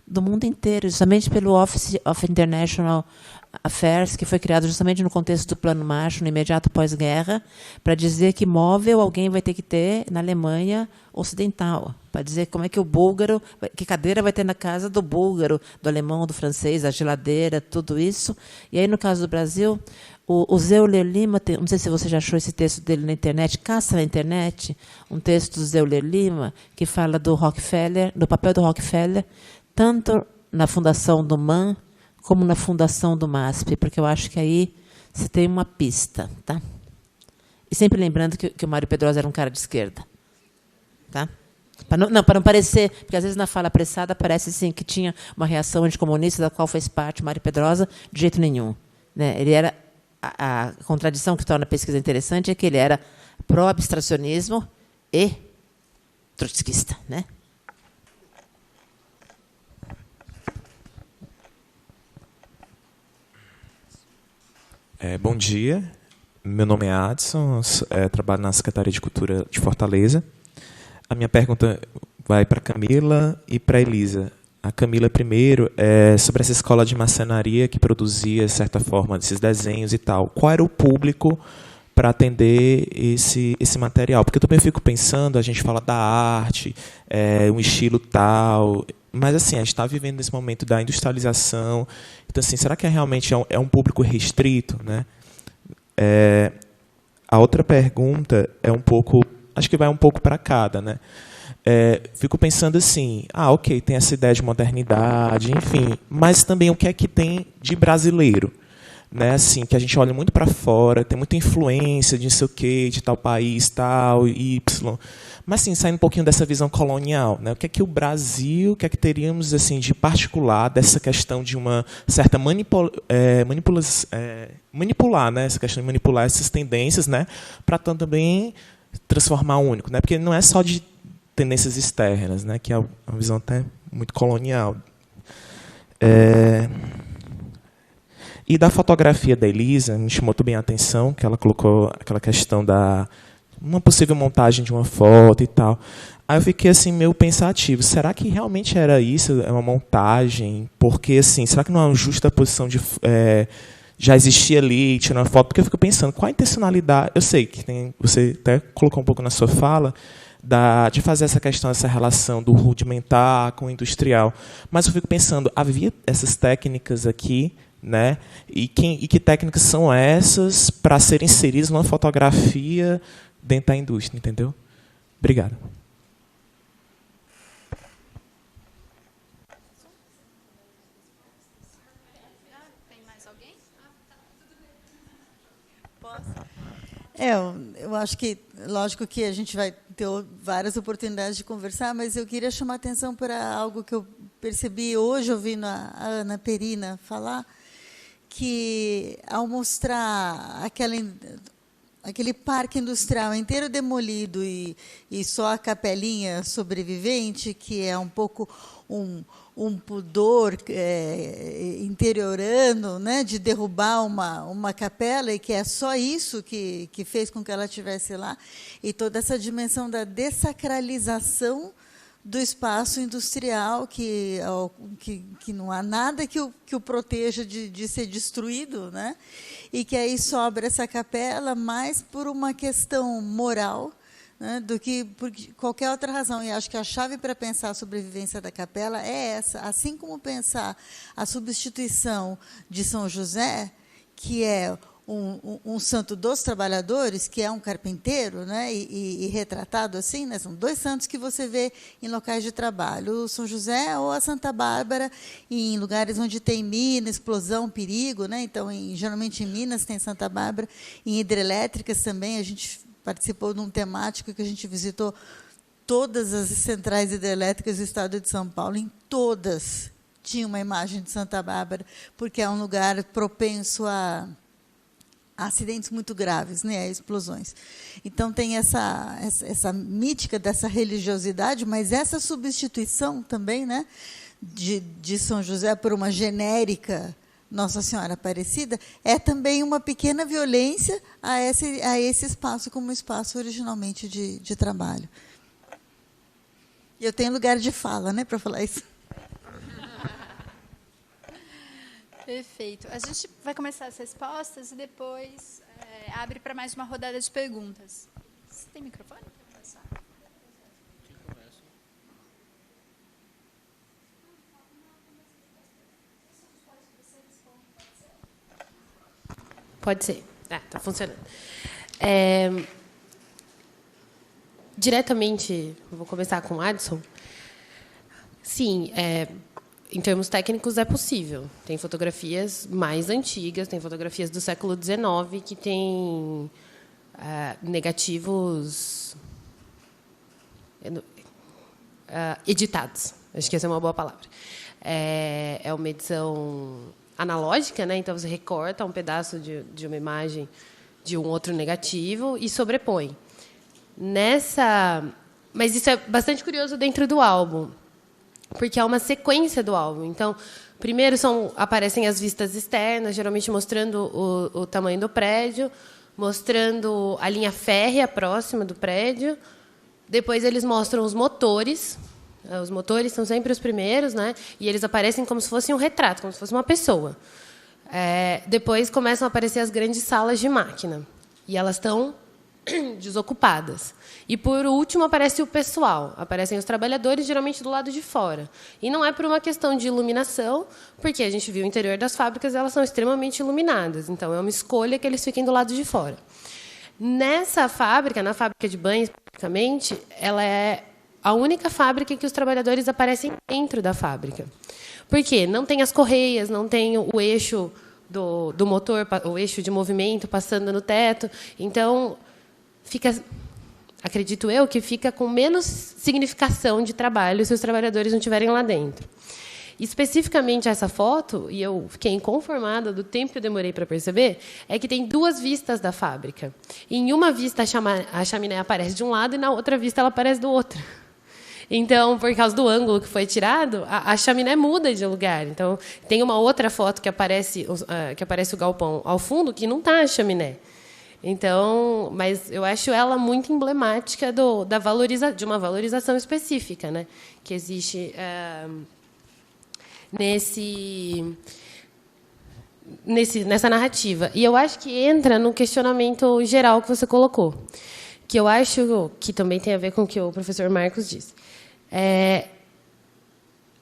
do mundo inteiro, justamente pelo Office of International Affairs, que foi criado justamente no contexto do Plano Marshall, no imediato pós-guerra, para dizer que móvel alguém vai ter que ter na Alemanha ocidental, para dizer como é que o búlgaro, que cadeira vai ter na casa do búlgaro, do alemão, do francês, a geladeira, tudo isso. E aí, no caso do Brasil, o Zé Euler Lima, não sei se você já achou esse texto dele na internet, caça na internet, um texto do Zé Euler Lima, que fala do Rockefeller, do papel do Rockefeller, tanto na fundação do MAN, como na fundação do MASP, porque eu acho que aí você tem uma pista. Tá? E sempre lembrando que o Mário Pedrosa era um cara de esquerda. Tá? Para não parecer, porque às vezes na fala apressada parece assim, que tinha uma reação anticomunista da qual fez parte o Mário Pedrosa, de jeito nenhum. Né? Ele era, a contradição que torna a pesquisa interessante é que ele era pró-abstracionismo e trotskista. Né? Bom dia, meu nome é Adson, trabalho na Secretaria de Cultura de Fortaleza. A minha pergunta vai para a Camila e para a Elisa. A Camila, primeiro, é sobre essa escola de marcenaria que produzia, de certa forma, esses desenhos e tal. Qual era o público para atender esse material? Porque eu também fico pensando, a gente fala da arte, um estilo tal, mas assim, a gente está vivendo nesse momento da industrialização. Então, assim, será que realmente é um público restrito? Né? A outra pergunta é um pouco, acho que vai um pouco para cada. Né? Fico pensando assim, ok, tem essa ideia de modernidade, enfim, mas também o que é que tem de brasileiro? Né, assim, que a gente olha muito para fora, tem muita influência de não sei o quê, de tal país, tal, Y. Mas, assim, saindo um pouquinho dessa visão colonial, né, o que é que o Brasil, o que é que teríamos assim, de particular dessa questão de uma certa manipular, né, essa questão de manipular essas tendências, né, para também transformar único. Né, porque não é só de tendências externas, né, que é uma visão até muito colonial. E da fotografia da Elisa, me chamou muito bem a atenção, que ela colocou aquela questão da uma possível montagem de uma foto e tal. Aí eu fiquei assim meio pensativo, será que realmente era isso, é uma montagem? Porque assim, será que não é uma justa posição de já existia ali, tirando uma foto? Porque eu fico pensando, qual a intencionalidade? Eu sei que você até colocou um pouco na sua fala de fazer essa questão, essa relação do rudimentar com o industrial, mas eu fico pensando, havia essas técnicas aqui, né? E que técnicas são essas para serem inseridas numa fotografia dentro da indústria, entendeu? Obrigado. Tem mais alguém? Eu acho que, lógico que a gente vai ter várias oportunidades de conversar, mas eu queria chamar a atenção para algo que eu percebi hoje, ouvindo a Ana Perina falar, que, ao mostrar aquele parque industrial inteiro demolido e só a capelinha sobrevivente, que é um pouco um pudor interiorano, né, de derrubar uma capela, e que é só isso que fez com que ela estivesse lá, e toda essa dimensão da dessacralização do espaço industrial, que não há nada que o proteja de ser destruído, né? E que aí sobra essa capela mais por uma questão moral, né, do que por qualquer outra razão. E acho que a chave para pensar a sobrevivência da capela é essa, assim como pensar a substituição de São José, que é um santo dos trabalhadores, que é um carpinteiro, né, e retratado assim, né, são dois santos que você vê em locais de trabalho, o São José ou a Santa Bárbara, em lugares onde tem mina, explosão, perigo, né, então, geralmente em Minas tem Santa Bárbara, em hidrelétricas também, a gente participou de um temático que a gente visitou todas as centrais hidrelétricas do estado de São Paulo, em todas tinha uma imagem de Santa Bárbara, porque é um lugar propenso a acidentes muito graves, né, explosões. Então tem essa mítica dessa religiosidade, mas essa substituição também, né, de São José por uma genérica Nossa Senhora Aparecida é também uma pequena violência a esse espaço como espaço originalmente de trabalho. Eu tenho lugar de fala, né, para falar isso. Perfeito. A gente vai começar as respostas e depois abre para mais uma rodada de perguntas. Você tem microfone para começar? Pode ser. Está funcionando. Diretamente, vou começar com o Adson. Sim, em termos técnicos, é possível. Tem fotografias mais antigas, tem fotografias do século XIX que têm negativos editados. Acho que essa é uma boa palavra. É uma edição analógica, né? Então você recorta um pedaço de uma imagem de um outro negativo e sobrepõe. Mas isso é bastante curioso dentro do álbum, porque é uma sequência do álbum. Então, primeiro aparecem as vistas externas, geralmente mostrando o tamanho do prédio, mostrando a linha férrea próxima do prédio. Depois eles mostram os motores. Os motores são sempre os primeiros, né? E eles aparecem como se fosse um retrato, como se fosse uma pessoa. Depois começam a aparecer as grandes salas de máquina. E elas estão desocupadas. E, por último, aparece o pessoal. Aparecem os trabalhadores, geralmente do lado de fora. E não é por uma questão de iluminação, porque a gente viu o interior das fábricas, elas são extremamente iluminadas. Então, é uma escolha que eles fiquem do lado de fora. Nessa fábrica, na fábrica de banhos, especificamente, ela é a única fábrica que os trabalhadores aparecem dentro da fábrica. Por quê? Não tem as correias, não tem o eixo do motor, o eixo de movimento passando no teto. Então, acredito eu, que fica com menos significação de trabalho se os trabalhadores não estiverem lá dentro. Especificamente essa foto, e eu fiquei inconformada do tempo que eu demorei para perceber, é que tem duas vistas da fábrica. Em uma vista, a chaminé aparece de um lado e, na outra vista, ela aparece do outro. Então, por causa do ângulo que foi tirado, a chaminé muda de lugar. Então, tem uma outra foto que aparece o galpão ao fundo, que não está a chaminé. Então, mas eu acho ela muito emblemática de uma valorização específica, né, que existe nessa narrativa. E eu acho que entra no questionamento geral que você colocou, que eu acho que também tem a ver com o que o professor Marcos disse.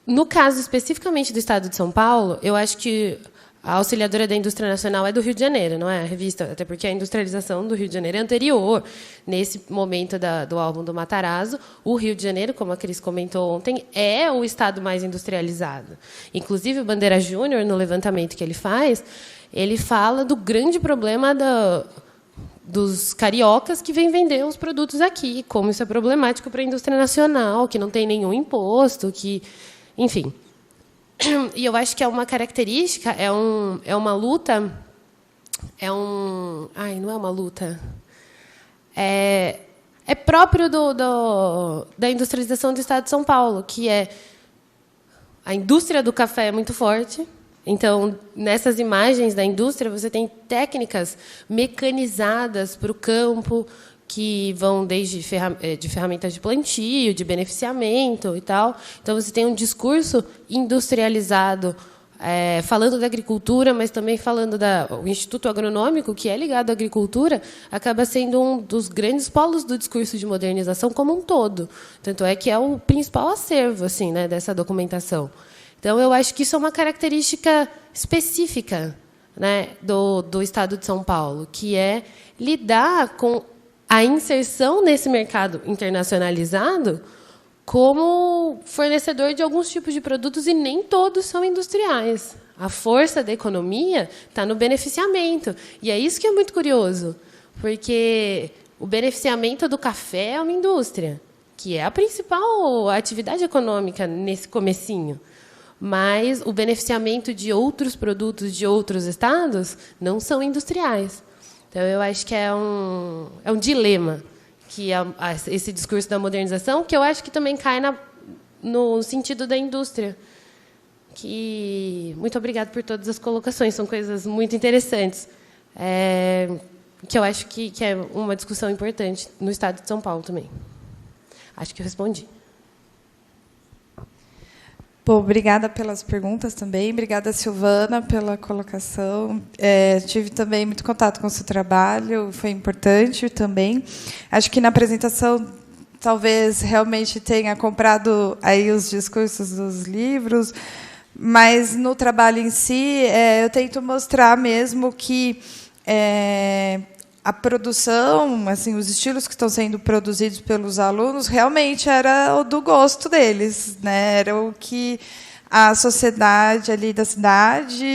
No caso especificamente do Estado de São Paulo, eu acho que a Auxiliadora da Indústria Nacional é do Rio de Janeiro, não é a revista, até porque a industrialização do Rio de Janeiro é anterior. Nesse momento do álbum do Matarazzo, o Rio de Janeiro, como a Cris comentou ontem, é o estado mais industrializado. Inclusive, o Bandeira Júnior, no levantamento que ele faz, ele fala do grande problema dos cariocas que vêm vender os produtos aqui, como isso é problemático para a indústria nacional, que não tem nenhum imposto, enfim. E eu acho que é uma característica, é uma luta, não é uma luta, é próprio da industrialização do Estado de São Paulo, que a indústria do café é muito forte. Então, nessas imagens da indústria, você tem técnicas mecanizadas para o campo, que vão desde de ferramentas de plantio, de beneficiamento e tal. Então, você tem um discurso industrializado, falando da agricultura, mas também falando o Instituto Agronômico, que é ligado à agricultura, acaba sendo um dos grandes polos do discurso de modernização como um todo. Tanto é que é o principal acervo, assim, né, dessa documentação. Então, eu acho que isso é uma característica específica, né, do Estado de São Paulo, que é lidar com a inserção nesse mercado internacionalizado como fornecedor de alguns tipos de produtos, e nem todos são industriais. A força da economia está no beneficiamento. E é isso que é muito curioso, porque o beneficiamento do café é uma indústria, que é a principal atividade econômica nesse comecinho. Mas o beneficiamento de outros produtos de outros estados não são industriais. Então, eu acho que é um dilema que esse discurso da modernização, que eu acho que também cai no sentido da indústria. Muito obrigada por todas as colocações, são coisas muito interessantes, que eu acho que é uma discussão importante no Estado de São Paulo também. Acho que eu respondi. Bom, obrigada pelas perguntas também. Obrigada, Silvana, pela colocação. Tive também muito contato com o seu trabalho, foi importante também. Acho que na apresentação talvez realmente tenha comprado aí os discursos dos livros, mas no trabalho em si, eu tento mostrar mesmo que a produção, assim, os estilos que estão sendo produzidos pelos alunos, realmente era o do gosto deles, né? Era o que a sociedade ali da cidade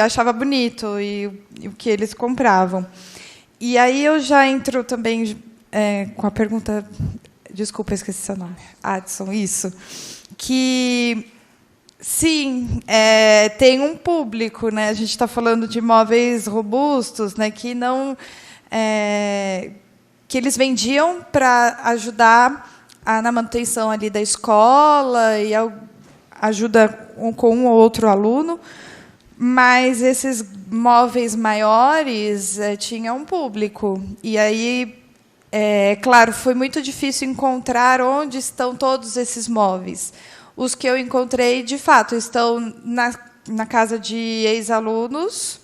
achava bonito e o que eles compravam. E aí eu já entro também com a pergunta, desculpa, esqueci seu nome, Adson, isso, que sim, tem um público, né? A gente está falando de móveis robustos, né? Que não que eles vendiam para ajudar na manutenção ali da escola e ajuda com um ou outro aluno, mas esses móveis maiores tinham um público. E aí, claro, foi muito difícil encontrar onde estão todos esses móveis. Os que eu encontrei, de fato, estão na casa de ex-alunos.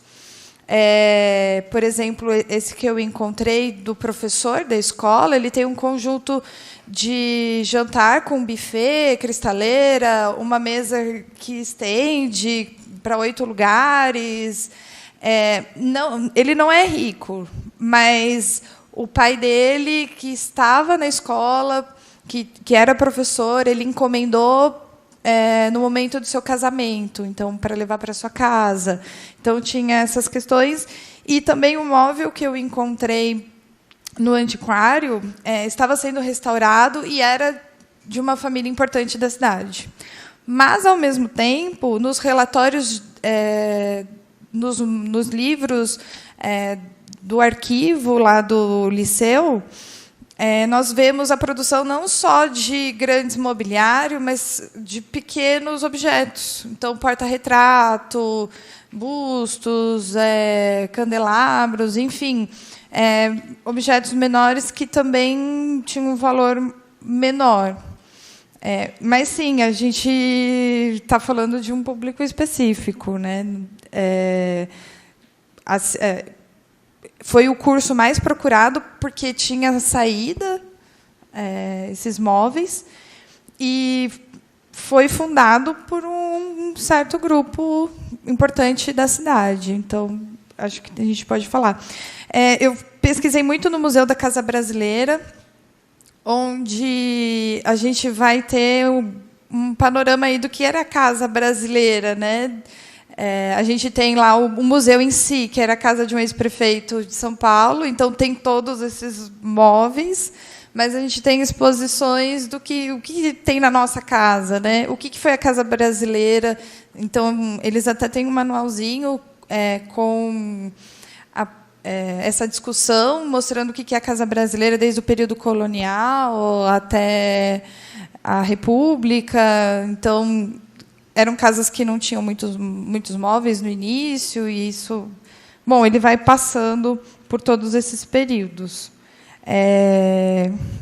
Por exemplo, esse que eu encontrei do professor da escola, ele tem um conjunto de jantar com buffet, cristaleira, uma mesa que estende para 8 lugares. Ele não é rico, mas o pai dele, que estava na escola, que era professor, ele encomendou no momento do seu casamento, então, para levar para sua casa. Então, tinha essas questões. E também o móvel que eu encontrei no antiquário estava sendo restaurado e era de uma família importante da cidade. Mas, ao mesmo tempo, nos relatórios, nos livros do arquivo lá do liceu, nós vemos a produção não só de grandes mobiliário, mas de pequenos objetos. Então, porta-retrato, bustos, candelabros, enfim, objetos menores que também tinham um valor menor. Mas, sim, a gente está falando de um público específico, né? Foi o curso mais procurado porque tinha saída, esses móveis, e foi fundado por um certo grupo importante da cidade. Então, acho que a gente pode falar. Eu pesquisei muito no Museu da Casa Brasileira, onde a gente vai ter um panorama aí do que era a Casa Brasileira, né? A gente tem lá o museu em si, que era a casa de um ex-prefeito de São Paulo, então tem todos esses móveis, mas a gente tem exposições do o que tem na nossa casa, né? O que foi a Casa Brasileira. Então, eles até têm um manualzinho com essa discussão, mostrando o que é a Casa Brasileira desde o período colonial até a República. Então, eram casas que não tinham muitos móveis no início, e isso... Bom, ele vai passando por todos esses períodos.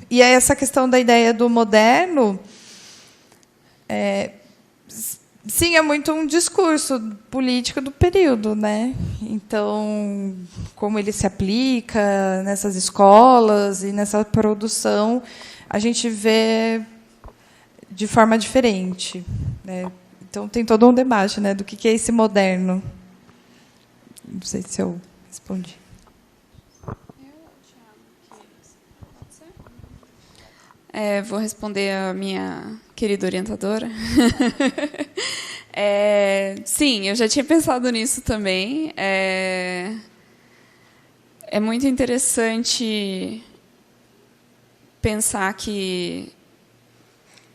E essa questão da ideia do moderno, sim, é muito um discurso político do período, né? Então, como ele se aplica nessas escolas e nessa produção, a gente vê de forma diferente, né? Então, tem todo um debate, né, do que é esse moderno. Não sei se eu respondi. Vou responder a minha querida orientadora. Sim, eu já tinha pensado nisso também. É muito interessante pensar que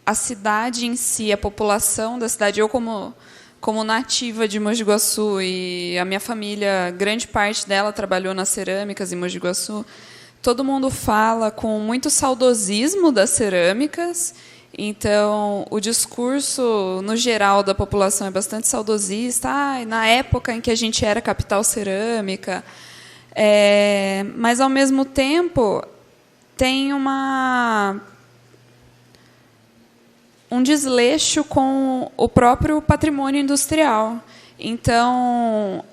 a cidade em si, a população da cidade, eu como como nativa de Mogi Guaçu, e a minha família, grande parte dela trabalhou nas cerâmicas em Mogi Guaçu, todo mundo fala com muito saudosismo das cerâmicas. Então, o discurso, no geral, da população é bastante saudosista. Na época em que a gente era capital cerâmica. Mas, ao mesmo tempo, tem um desleixo com o próprio patrimônio industrial. Então,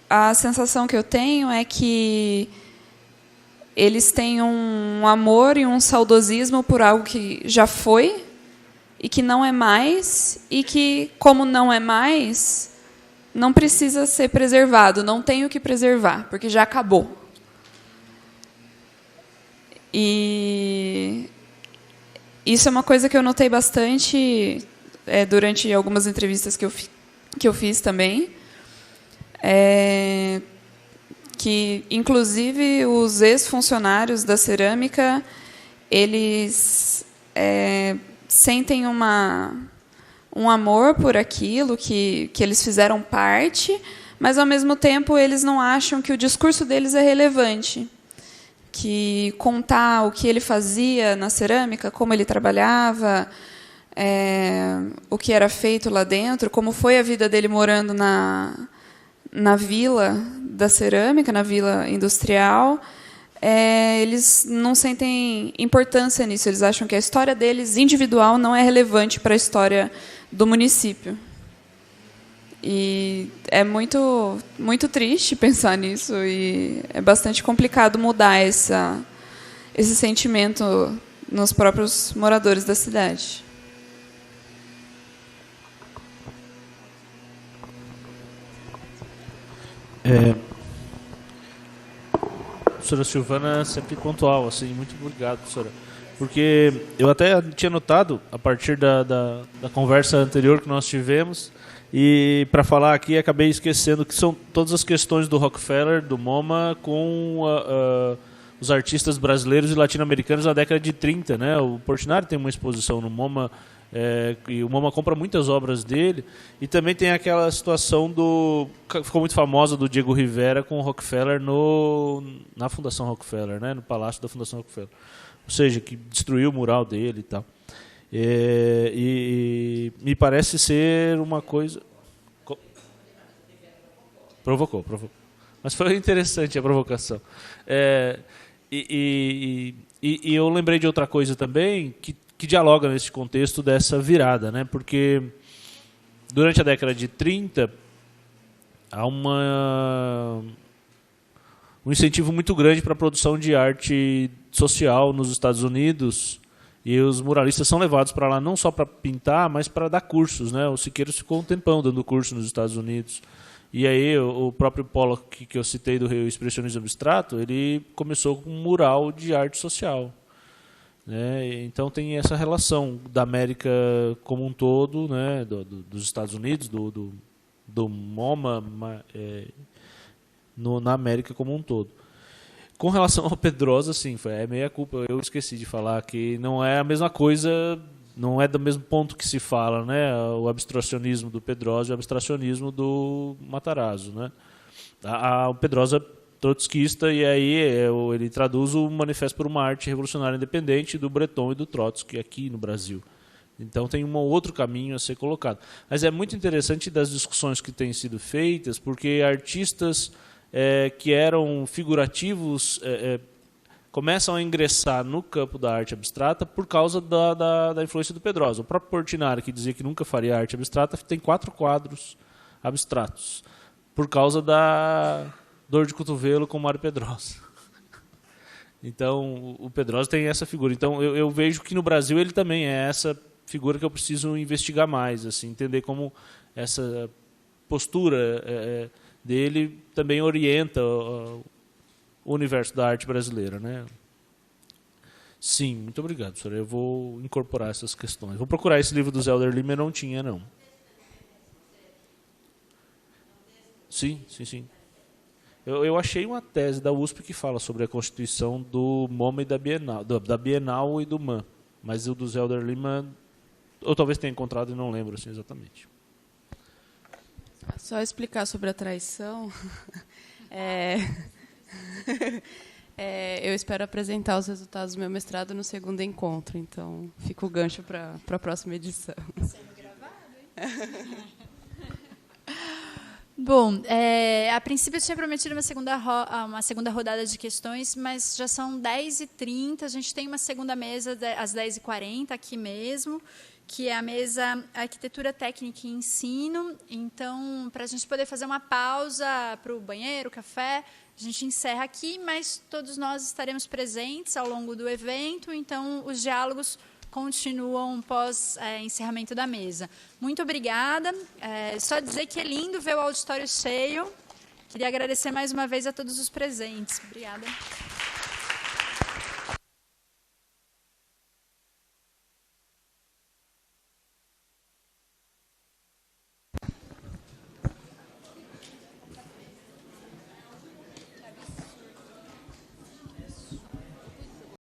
a sensação que eu tenho é que eles têm um amor e um saudosismo por algo que já foi e que não é mais, e que, como não é mais, não precisa ser preservado, não tem o que preservar, porque já acabou. E isso é uma coisa que eu notei bastante durante algumas entrevistas que eu fiz também, que, inclusive, os ex-funcionários da cerâmica, eles sentem um amor por aquilo que eles fizeram parte, mas, ao mesmo tempo, eles não acham que o discurso deles é relevante. Que contar o que ele fazia na cerâmica, como ele trabalhava, o que era feito lá dentro, como foi a vida dele morando na vila da cerâmica, na vila industrial, eles não sentem importância nisso. Eles acham que a história deles, individual, não é relevante para a história do município. E é muito, muito triste pensar nisso, e é bastante complicado mudar esse sentimento nos próprios moradores da cidade. Professora Silvana, sempre pontual, assim, muito obrigado, professora. Porque eu até tinha notado, a partir da conversa anterior que nós tivemos, e para falar aqui, acabei esquecendo que são todas as questões do Rockefeller, do MoMA, com os artistas brasileiros e latino-americanos na década de 30. Né? O Portinari tem uma exposição no MoMA, e o MoMA compra muitas obras dele, e também tem aquela situação ficou muito famosa, do Diego Rivera com o Rockefeller na Fundação Rockefeller, né? No Palácio da Fundação Rockefeller. Ou seja, que destruiu o mural dele e tal. E me parece ser uma coisa... Provocou. Mas foi interessante a provocação. E eu lembrei de outra coisa também, que dialoga nesse contexto dessa virada, né? Porque durante a década de 30 há um incentivo muito grande para a produção de arte social nos Estados Unidos, e os muralistas são levados para lá não só para pintar, mas para dar cursos, né? O Siqueiros ficou um tempão dando curso nos Estados Unidos. E aí o próprio Pollock, que eu citei, do expressionismo abstrato, ele começou com um mural de arte social. Né? Então tem essa relação da América como um todo, né? Dos Estados Unidos, do MoMA, na América como um todo. Com relação ao Pedrosa, sim, é meia culpa. Eu esqueci de falar que não é a mesma coisa, não é do mesmo ponto que se fala, né? O abstracionismo do Pedrosa e o abstracionismo do Matarazzo, né? O Pedrosa trotskista, e aí ele traduz o Manifesto por uma Arte Revolucionária Independente do Breton e do Trotsky aqui no Brasil. Então tem um outro caminho a ser colocado. Mas é muito interessante das discussões que têm sido feitas, porque artistas que eram figurativos começam a ingressar no campo da arte abstrata por causa da influência do Pedrosa. O próprio Portinari, que dizia que nunca faria arte abstrata, tem 4 quadros abstratos, por causa da dor de cotovelo com Mário Pedrosa. Então, o Pedrosa tem essa figura. Então, eu vejo que no Brasil ele também é essa figura que eu preciso investigar mais, assim, entender como essa postura dele também orienta o universo da arte brasileira, né? Sim, muito obrigado, professora. Eu vou incorporar essas questões. Vou procurar esse livro do Zé Elder Lima, não tinha, não. Sim. Eu achei uma tese da USP que fala sobre a constituição do MoMA e da Bienal e do MAN, mas o do Zé Elder Lima, eu talvez tenha encontrado e não lembro assim exatamente. Só explicar sobre a traição. Eu espero apresentar os resultados do meu mestrado no segundo encontro, então fica o gancho para a próxima edição. Sendo gravado, hein? Bom, a princípio eu tinha prometido uma segunda rodada de questões, mas já são 10h30, a gente tem uma segunda mesa às 10h40 aqui mesmo, que é a mesa Arquitetura Técnica e Ensino. Então, para a gente poder fazer uma pausa para o banheiro, café, a gente encerra aqui, mas todos nós estaremos presentes ao longo do evento, então os diálogos continuam pós encerramento da mesa. Muito obrigada. Só dizer que é lindo ver o auditório cheio. Queria agradecer mais uma vez a todos os presentes. Obrigada.